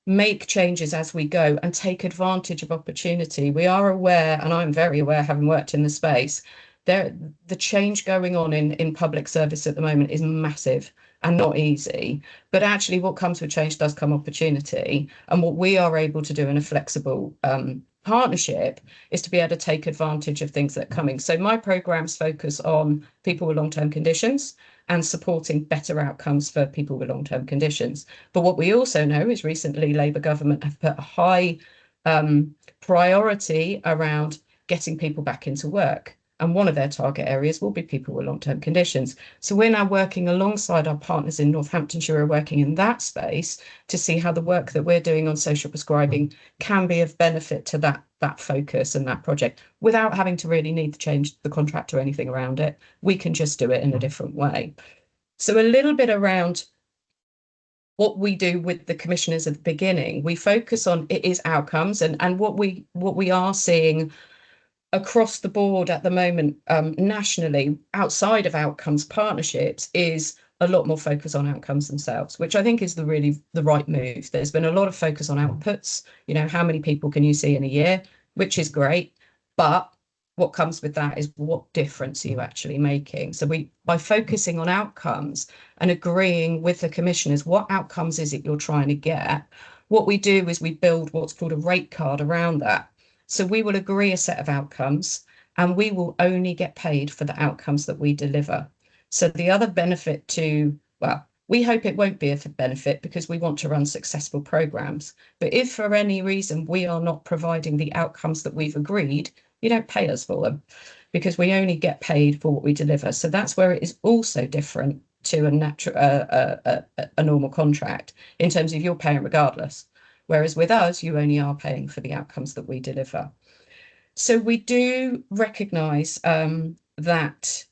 make changes as we go and take advantage of opportunity. We are aware, and I'm very aware, having worked in the space, the change going on in public service at the moment is massive and not easy. But actually what comes with change does come opportunity. And what we are able to do in a flexible partnership is to be able to take advantage of things that are coming. So my programs focus on people with long-term conditions and supporting better outcomes for people with long-term conditions. But what we also know is recently Labour government have put a high priority around getting people back into work. And one of their target areas will be people with long-term conditions. So we're now working alongside our partners in Northamptonshire who are working in that space to see how the work that we're doing on social prescribing can be of benefit to that focus and that project without having to really need to change the contract or anything around it. We can just do it in a different way. So a little bit around what we do with the commissioners at the beginning. We focus on it is outcomes and what we are seeing across the board at the moment, nationally, outside of outcomes partnerships, is a lot more focus on outcomes themselves, which I think is the right move. There's been a lot of focus on outputs, how many people can you see in a year, which is great, but what comes with that is what difference are you actually making? So by focusing on outcomes and agreeing with the commissioners, what outcomes is it you're trying to get? What we do is we build what's called a rate card around that. So we will agree a set of outcomes and we will only get paid for the outcomes that we deliver. So the other benefit we hope it won't be a benefit because we want to run successful programs. But if for any reason we are not providing the outcomes that we've agreed, you don't pay us for them because we only get paid for what we deliver. So that's where it is also different to a normal contract in terms of you're paying regardless. Whereas with us, you only are paying for the outcomes that we deliver. So we do recognise that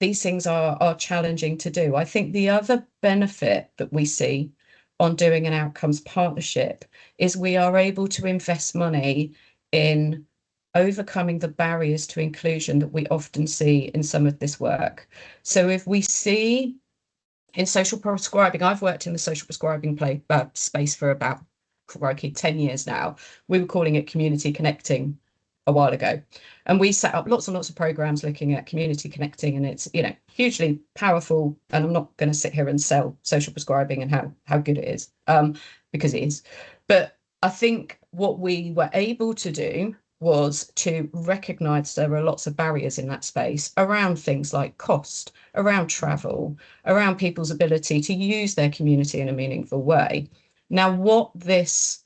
these things are challenging to do. I think the other benefit that we see on doing an outcomes partnership is we are able to invest money in overcoming the barriers to inclusion that we often see in some of this work. So if we see in social prescribing, I've worked in the social prescribing space for about 10 years now. We were calling it community connecting a while ago, and we set up lots and lots of programs looking at community connecting, and it's hugely powerful. And I'm not going to sit here and sell social prescribing and how good it is, because it is. But I think what we were able to do was to recognise there are lots of barriers in that space around things like cost, around travel, around people's ability to use their community in a meaningful way. Now, what this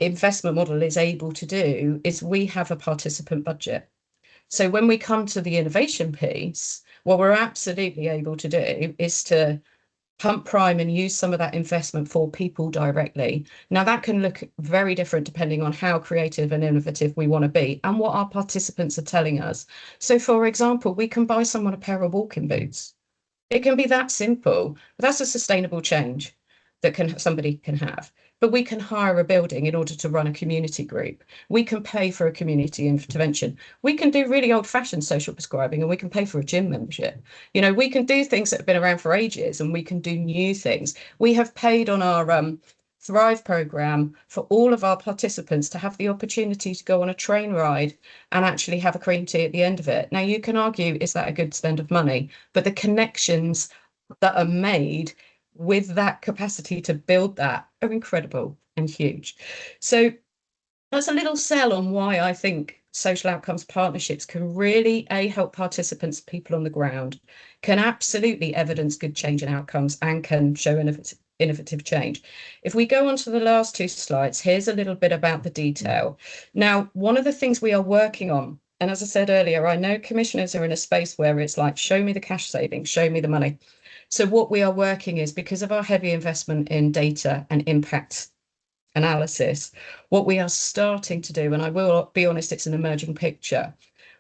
investment model is able to do is we have a participant budget. So when we come to the innovation piece, what we're absolutely able to do is to pump prime and use some of that investment for people directly. Now that can look very different depending on how creative and innovative we want to be and what our participants are telling us. So for example, we can buy someone a pair of walking boots. It can be that simple. That's a sustainable change that somebody can have. But we can hire a building in order to run a community group. We can pay for a community intervention. We can do really old-fashioned social prescribing, and we can pay for a gym membership. You know, we can do things that have been around for ages, and we can do new things. We have paid on our Thrive program for all of our participants to have the opportunity to go on a train ride and actually have a cream tea at the end of it. Now, you can argue, is that a good spend of money? But the connections that are made with that capacity to build that are incredible and huge. So that's a little sell on why I think social outcomes partnerships can really help participants, people on the ground, can absolutely evidence good change in outcomes and can show innovative change. If we go on to the last two slides, here's a little bit about the detail. Now, one of the things we are working on, and as I said earlier, I know commissioners are in a space where it's like, show me the cash savings, show me the money. So what we are working is, because of our heavy investment in data and impact analysis, what we are starting to do, and I will be honest, it's an emerging picture.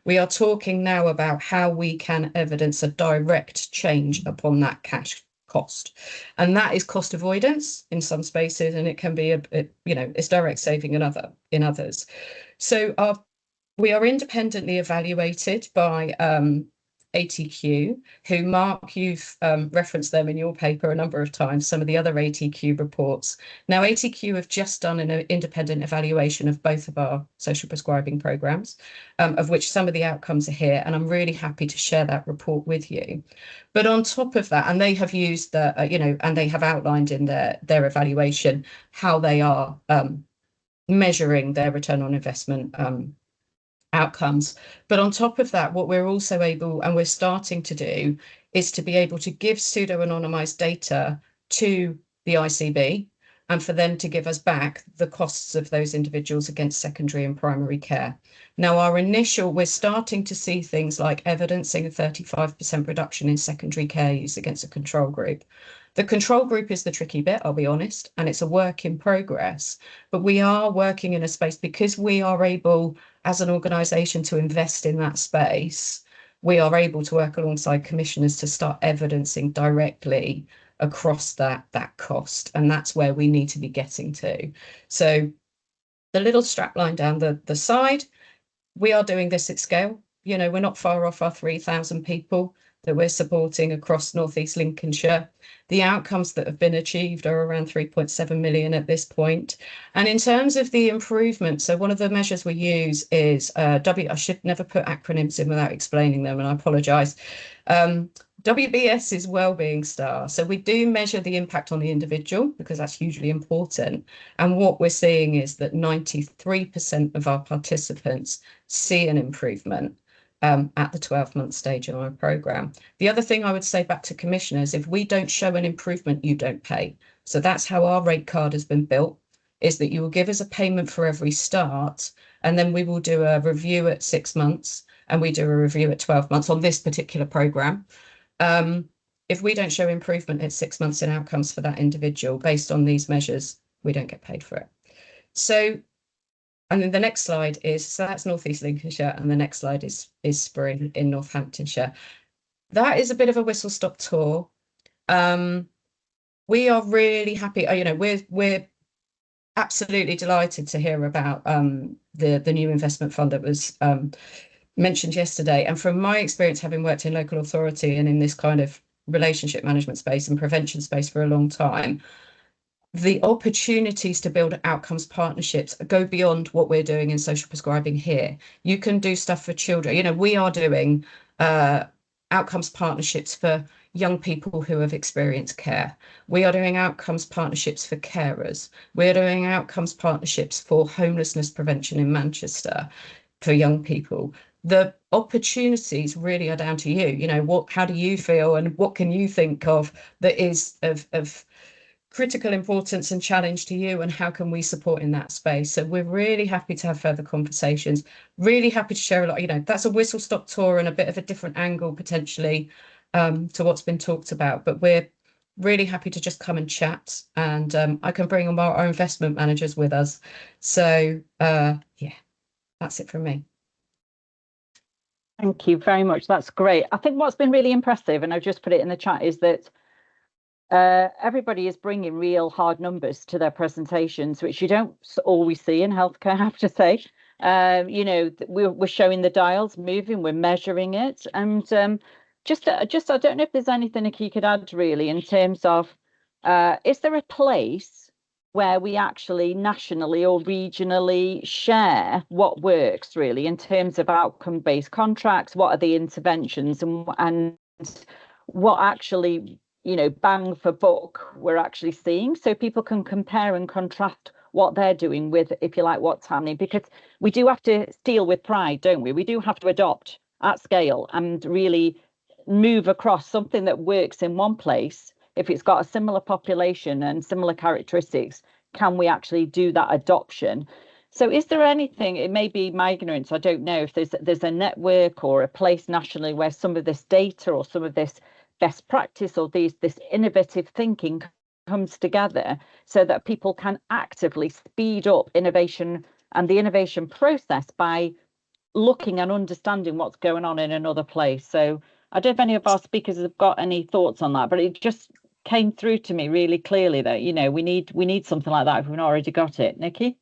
We are talking now about how we can evidence a direct change upon that cash cost. And that is cost avoidance in some spaces, and it can be it's direct saving in others. So we are independently evaluated by ATQ, who, Mark, you've referenced them in your paper a number of times, some of the other ATQ reports. Now, ATQ have just done an independent evaluation of both of our social prescribing programs, of which some of the outcomes are here, and I'm really happy to share that report with you. But on top of that, and they have used and they have outlined in their evaluation how they are measuring their return on investment outcomes. But on top of that, what we're also able, and we're starting to do, is to be able to give pseudo-anonymized data to the ICB and for them to give us back the costs of those individuals against secondary and primary care. Now, we're starting to see things like evidencing a 35% reduction in secondary care use against a control group. The control group is the tricky bit, I'll be honest, and it's a work in progress. But we are working in a space, because we are able, as an organisation, to invest in that space. We are able to work alongside commissioners to start evidencing directly across that cost, and that's where we need to be getting to. So the little strap line down the side, we are doing this at scale. You know, we're not far off our 3,000 people that we're supporting across North East Lincolnshire. The outcomes that have been achieved are around 3.7 million at this point. And in terms of the improvement, so one of the measures we use is I should never put acronyms in without explaining them, and I apologise. WBS is Wellbeing Star. So we do measure the impact on the individual, because that's hugely important. And what we're seeing is that 93% of our participants see an improvement at the 12-month stage of our programme. The other thing I would say back to commissioners, if we don't show an improvement, you don't pay. So that's how our rate card has been built, is that you will give us a payment for every start, and then we will do a review at 6 months, and we do a review at 12 months on this particular programme. If we don't show improvement at 6 months in outcomes for that individual based on these measures, we don't get paid for it. So, and then the next slide is, so that's North East Lincolnshire, and the next slide is Spring in Northamptonshire. That is a bit of a whistle-stop tour. We are really happy, we're absolutely delighted to hear about the new investment fund that was mentioned yesterday. And from my experience, having worked in local authority and in this kind of relationship management space and prevention space for a long time, the opportunities to build outcomes partnerships go beyond what we're doing in social prescribing here. You can do stuff for children. We are doing outcomes partnerships for young people who have experienced care. We are doing outcomes partnerships for carers. We're doing outcomes partnerships for homelessness prevention in Manchester for young people. The opportunities really are down to you. You know, how do you feel and what can you think of that is of critical importance and challenge to you, and how can we support in that space? So we're really happy to have further conversations, really happy to share a lot. You know, that's a whistle stop tour and a bit of a different angle potentially to what's been talked about, but we're really happy to just come and chat, and I can bring on our investment managers with us. So yeah, that's it from me. Thank you very much. That's great. I think what's been really impressive, and I've just put it in the chat, is that everybody is bringing real hard numbers to their presentations, which you don't always see in healthcare, I have to say. You know, we're showing the dials moving, we're measuring it, and just I don't know if there's anything Nikki could add really in terms of is there a place where we actually nationally or regionally share what works really in terms of outcome-based contracts? What are the interventions and what actually, you know, bang for buck we're actually seeing, so people can compare and contrast what they're doing with, if you like, what's happening? Because we do have to deal with pride, don't we? We do have to adopt at scale and really move across something that works in one place. If it's got a similar population and similar characteristics, can we actually do that adoption? So is there anything, it may be my ignorance, I don't know, if there's a network or a place nationally where some of this data or some of this best practice or this innovative thinking comes together so that people can actively speed up innovation and the innovation process by looking and understanding what's going on in another place. So I don't know if any of our speakers have got any thoughts on that, but it just came through to me really clearly that, you know, we need something like that if we've not already got it. Nikki?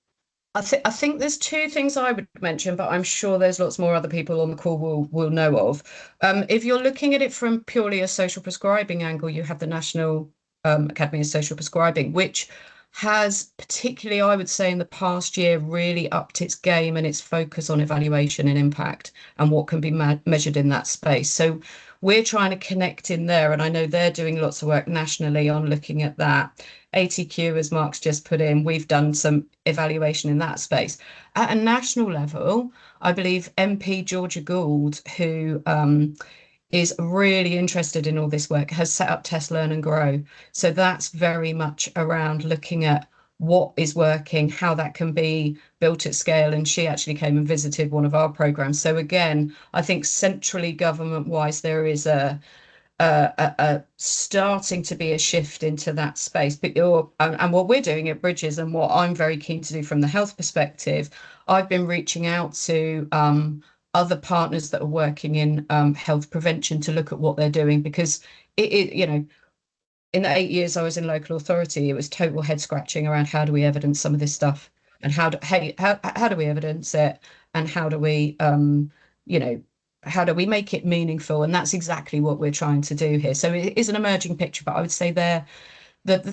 I think there's two things I would mention, but I'm sure there's lots more other people on the call will know of. If you're looking at it from purely a social prescribing angle, you have the National Academy of Social Prescribing, which has particularly, I would say, in the past year, really upped its game and its focus on evaluation and impact and what can be measured in that space. So we're trying to connect in there, and I know they're doing lots of work nationally on looking at that. ATQ, as Mark's just put in, we've done some evaluation in that space. At a national level, I believe MP Georgia Gould, who is really interested in all this work, has set up Test, Learn and Grow. So that's very much around looking at what is working, how that can be built at scale. And she actually came and visited one of our programs. So again, I think centrally government-wise, there is a starting to be a shift into that space. But and what we're doing at Bridges, and what I'm very keen to do from the health perspective, I've been reaching out to other partners that are working in health prevention to look at what they're doing, because it you know, in the 8 years I was in local authority, it was total head scratching around how do we evidence some of this stuff, and how do we evidence it, and how do we you know, how do we make it meaningful? And that's exactly what we're trying to do here. So it is an emerging picture, but I would say the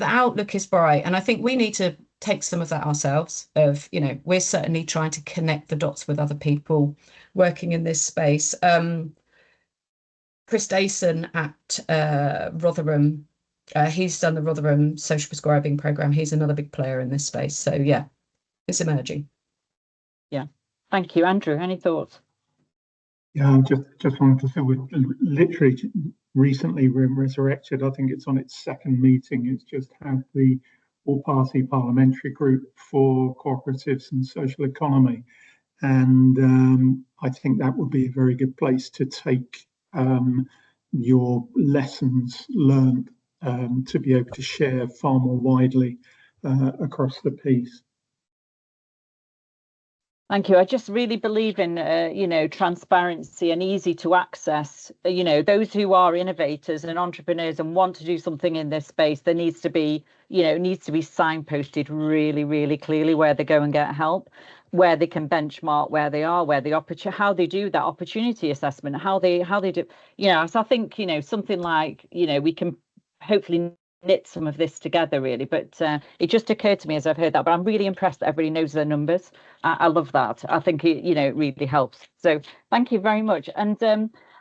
outlook is bright, and I think we need to take some of that ourselves. Of, you know, we're certainly trying to connect the dots with other people working in this space. Chris Dayson at Rotherham, he's done the Rotherham social prescribing program. He's another big player in this space. So yeah, it's emerging. Yeah, thank you. Andrew, any thoughts? Yeah, I just wanted to say we've literally recently resurrected. I think it's on its second meeting. It's just had the all-party parliamentary group for cooperatives and social economy, and I think that would be a very good place to take your lessons learned to be able to share far more widely across the piece. Thank you. I just really believe in, you know, transparency and easy to access. You know, those who are innovators and entrepreneurs and want to do something in this space, there needs to be, you know, needs to be signposted really, really clearly where they go and get help, where they can benchmark where they are, where the how they do that opportunity assessment, how they do, you know. So I think, you know, something like, you know, we can hopefully knit some of this together really, but it just occurred to me as I've heard that, but I'm really impressed that everybody knows their numbers. I love that. I think it, you know, it really helps. So thank you very much. And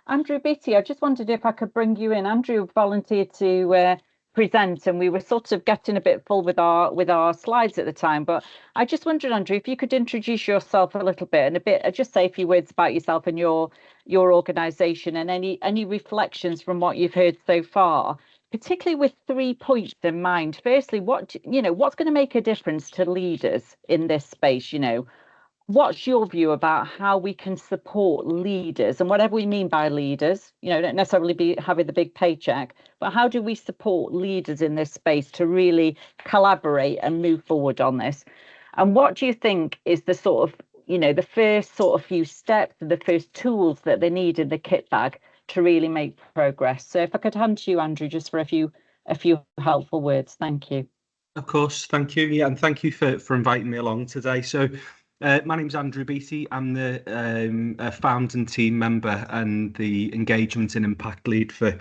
Andrew Beattie, I just wondered if I could bring you in. Andrew volunteered to present, and we were sort of getting a bit full with our slides at the time. But I just wondered, Andrew, if you could introduce yourself a little bit and just say a few words about yourself and your organisation, and any reflections from what you've heard so far, particularly with 3 points in mind. Firstly, what's going to make a difference to leaders in this space? What's your view about how we can support leaders, and whatever we mean by leaders, don't necessarily be having the big paycheck, but how do we support leaders in this space to really collaborate and move forward on this? And what do you think is the sort of, the first sort of few steps, the first tools that they need in the kit bag to really make progress? So if I could hand to you, Andrew, just for a few helpful words. Thank you. Of course, thank you. Yeah, and thank you for inviting me along today. So my name's Andrew Beattie. I'm the founding team member and the engagement and impact lead for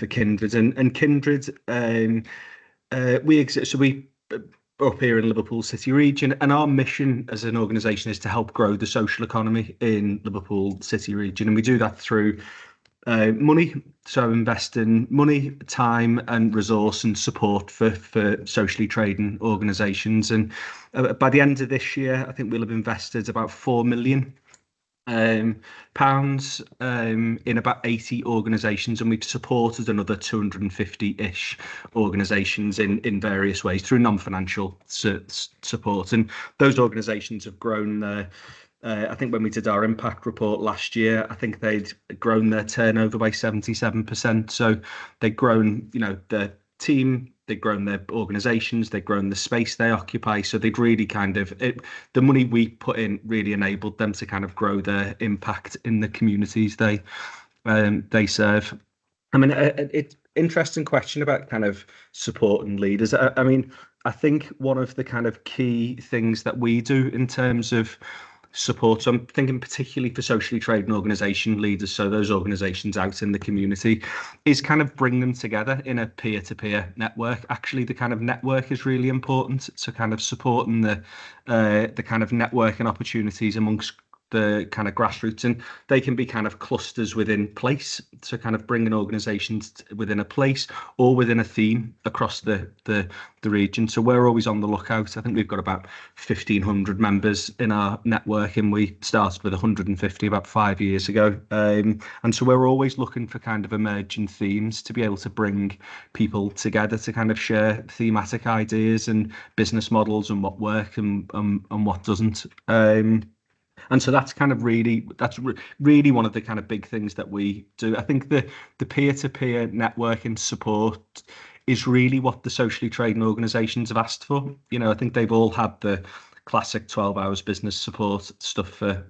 Kindred. And Kindred, we exist. So we up here in Liverpool City region, and our mission as an organisation is to help grow the social economy in Liverpool City region, and we do that through money, so investing money, time and resource and support for socially trading organisations. And by the end of this year, I think we'll have invested about £4 million pounds in about 80 organisations, and we've supported another 250-ish organisations in various ways through non-financial support. And those organisations have grown their I think when we did our impact report last year, I think they'd grown their turnover by 77%. So they'd grown, their team, they'd grown their organisations, they'd grown the space they occupy. So they'd really the money we put in really enabled them to kind of grow their impact in the communities they serve. I mean, it's interesting question about kind of supporting leaders. I mean, I think one of the kind of key things that we do in terms of support, so I'm thinking particularly for socially trading organisation leaders, so those organisations out in the community, is kind of bring them together in a peer-to-peer network. Actually, the kind of network is really important, so kind of supporting the kind of networking opportunities amongst the kind of grassroots, and they can be kind of clusters within place, so kind of bringing organisations within a place or within a theme across the region. So we're always on the lookout. I think we've got about 1,500 members in our network, and we started with 150 about 5 years ago. And so we're always looking for kind of emerging themes to be able to bring people together to kind of share thematic ideas and business models and what work and what doesn't. And so that's kind of really one of the kind of big things that we do. I think the peer-to-peer networking support is really what the socially trading organisations have asked for. I think they've all had the classic 12 hours business support stuff for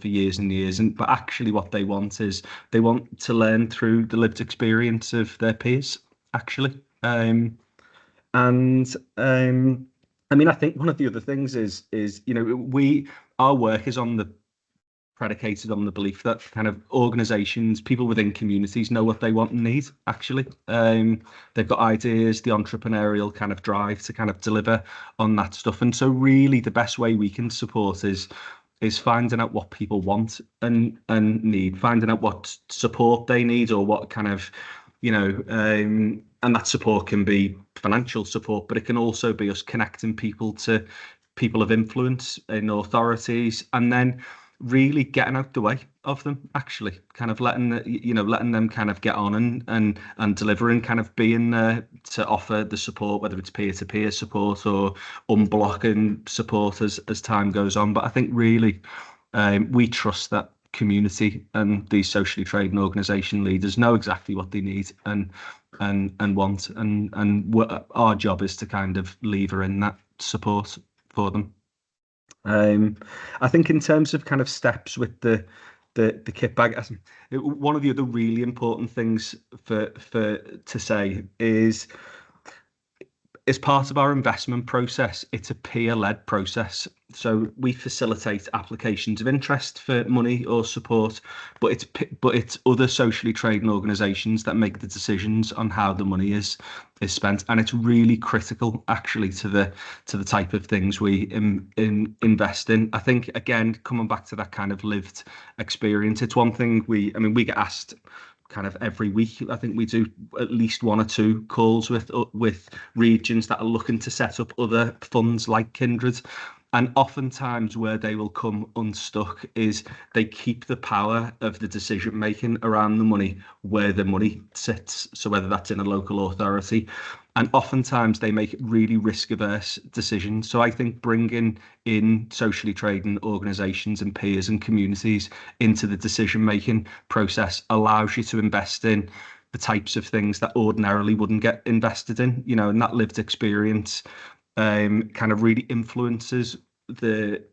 years and years. But actually what they want is they want to learn through the lived experience of their peers, actually. I mean, I think one of the other things is our work is predicated on the belief that kind of organisations, people within communities know what they want and need, actually. They've got ideas, the entrepreneurial kind of drive to kind of deliver on that stuff. And so really the best way we can support is finding out what people want and need, finding out what support they need or what kind of, and that support can be financial support, but it can also be us connecting people to people of influence in authorities, and then really getting out the way of them, actually kind of letting them kind of get on and deliver, and kind of being there to offer the support, whether it's peer-to-peer support or unblocking support as time goes on. But I think really we trust that community and these socially trading organisation leaders know exactly what they need and want, and our job is to kind of lever in that support for them. I think in terms of kind of steps with the kit bag, one of the other really important things to say is as part of our investment process, it's a peer-led process. So we facilitate applications of interest for money or support, but it's other socially trading organisations that make the decisions on how the money is spent, and it's really critical actually to the type of things we invest in. I think, again, coming back to that kind of lived experience, it's one thing we get asked kind of every week. I think we do at least 1 or 2 calls with regions that are looking to set up other funds like Kindred. And oftentimes where they will come unstuck is they keep the power of the decision making around the money where the money sits. So whether that's in a local authority, and oftentimes they make really risk averse decisions. So I think bringing in socially trading organisations and peers and communities into the decision making process allows you to invest in the types of things that ordinarily wouldn't get invested in, and that lived experience kind of really influences the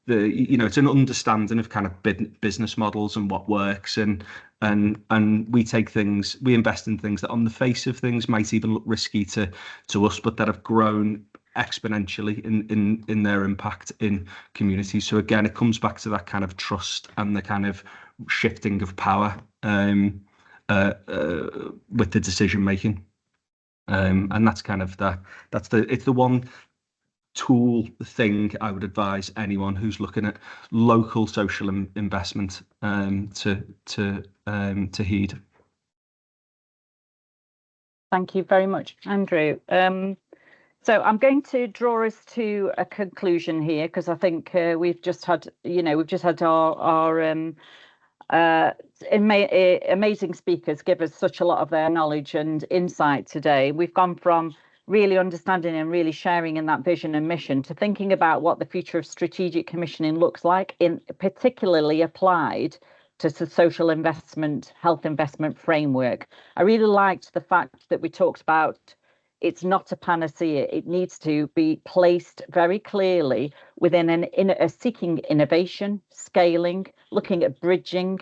it's an understanding of kind of business models and what works, and we invest in things that on the face of things might even look risky to us, but that have grown exponentially in their impact in communities. So again, it comes back to that kind of trust and the kind of shifting of power with the decision making. And that's kind of it's the one thing I would advise anyone who's looking at local social investment to heed. Thank you very much, Andrew. So I'm going to draw us to a conclusion here, because I think we've just had our amazing speakers give us such a lot of their knowledge and insight today. We've gone from really understanding and really sharing in that vision and mission to thinking about what the future of strategic commissioning looks like, in particularly applied to the social investment, health investment framework. I really liked the fact that we talked about it's not a panacea. It needs to be placed very clearly within a seeking innovation, scaling, looking at bridging,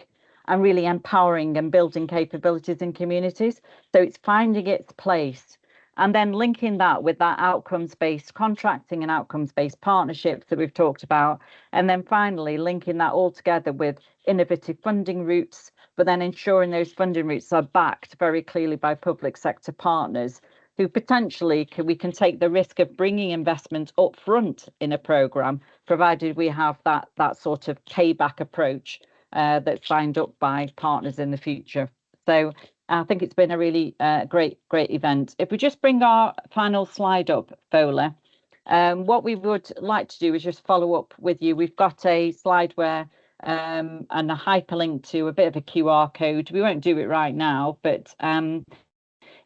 and really empowering and building capabilities in communities. So it's finding its place, and then linking that with that outcomes-based contracting and outcomes-based partnerships that we've talked about. And then finally, linking that all together with innovative funding routes, but then ensuring those funding routes are backed very clearly by public sector partners who potentially we can take the risk of bringing investment up front in a programme, provided we have that sort of payback approach that's signed up by partners in the future. So I think it's been a really great event. If we just bring our final slide up, Fola, what we would like to do is just follow up with you. We've got a slide where and a hyperlink to a bit of a QR code. We won't do it right now, but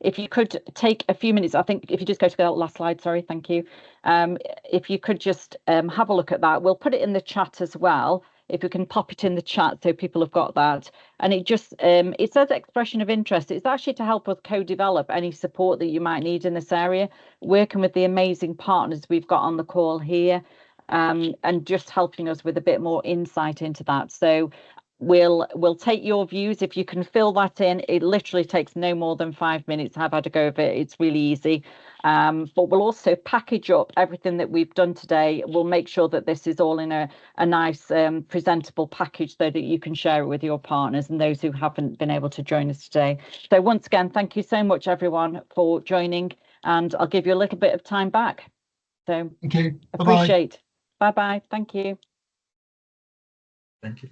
if you could take a few minutes, I think if you just go to the last slide, sorry, thank you. If you could just have a look at that. We'll put it in the chat as well, if you can pop it in the chat so people have got that. And it just, it says expression of interest. It's actually to help us co-develop any support that you might need in this area, working with the amazing partners we've got on the call here, and just helping us with a bit more insight into that. So we'll take your views. If you can fill that in, it literally takes no more than 5 minutes. I've had a go of it. It's really easy. But we'll also package up everything that we've done today. We'll make sure that this is all in a nice presentable package so that you can share it with your partners and those who haven't been able to join us today. So once again, thank you so much, everyone, for joining, and I'll give you a little bit of time back. So thank you. Appreciate. Bye-bye. Thank you. Thank you.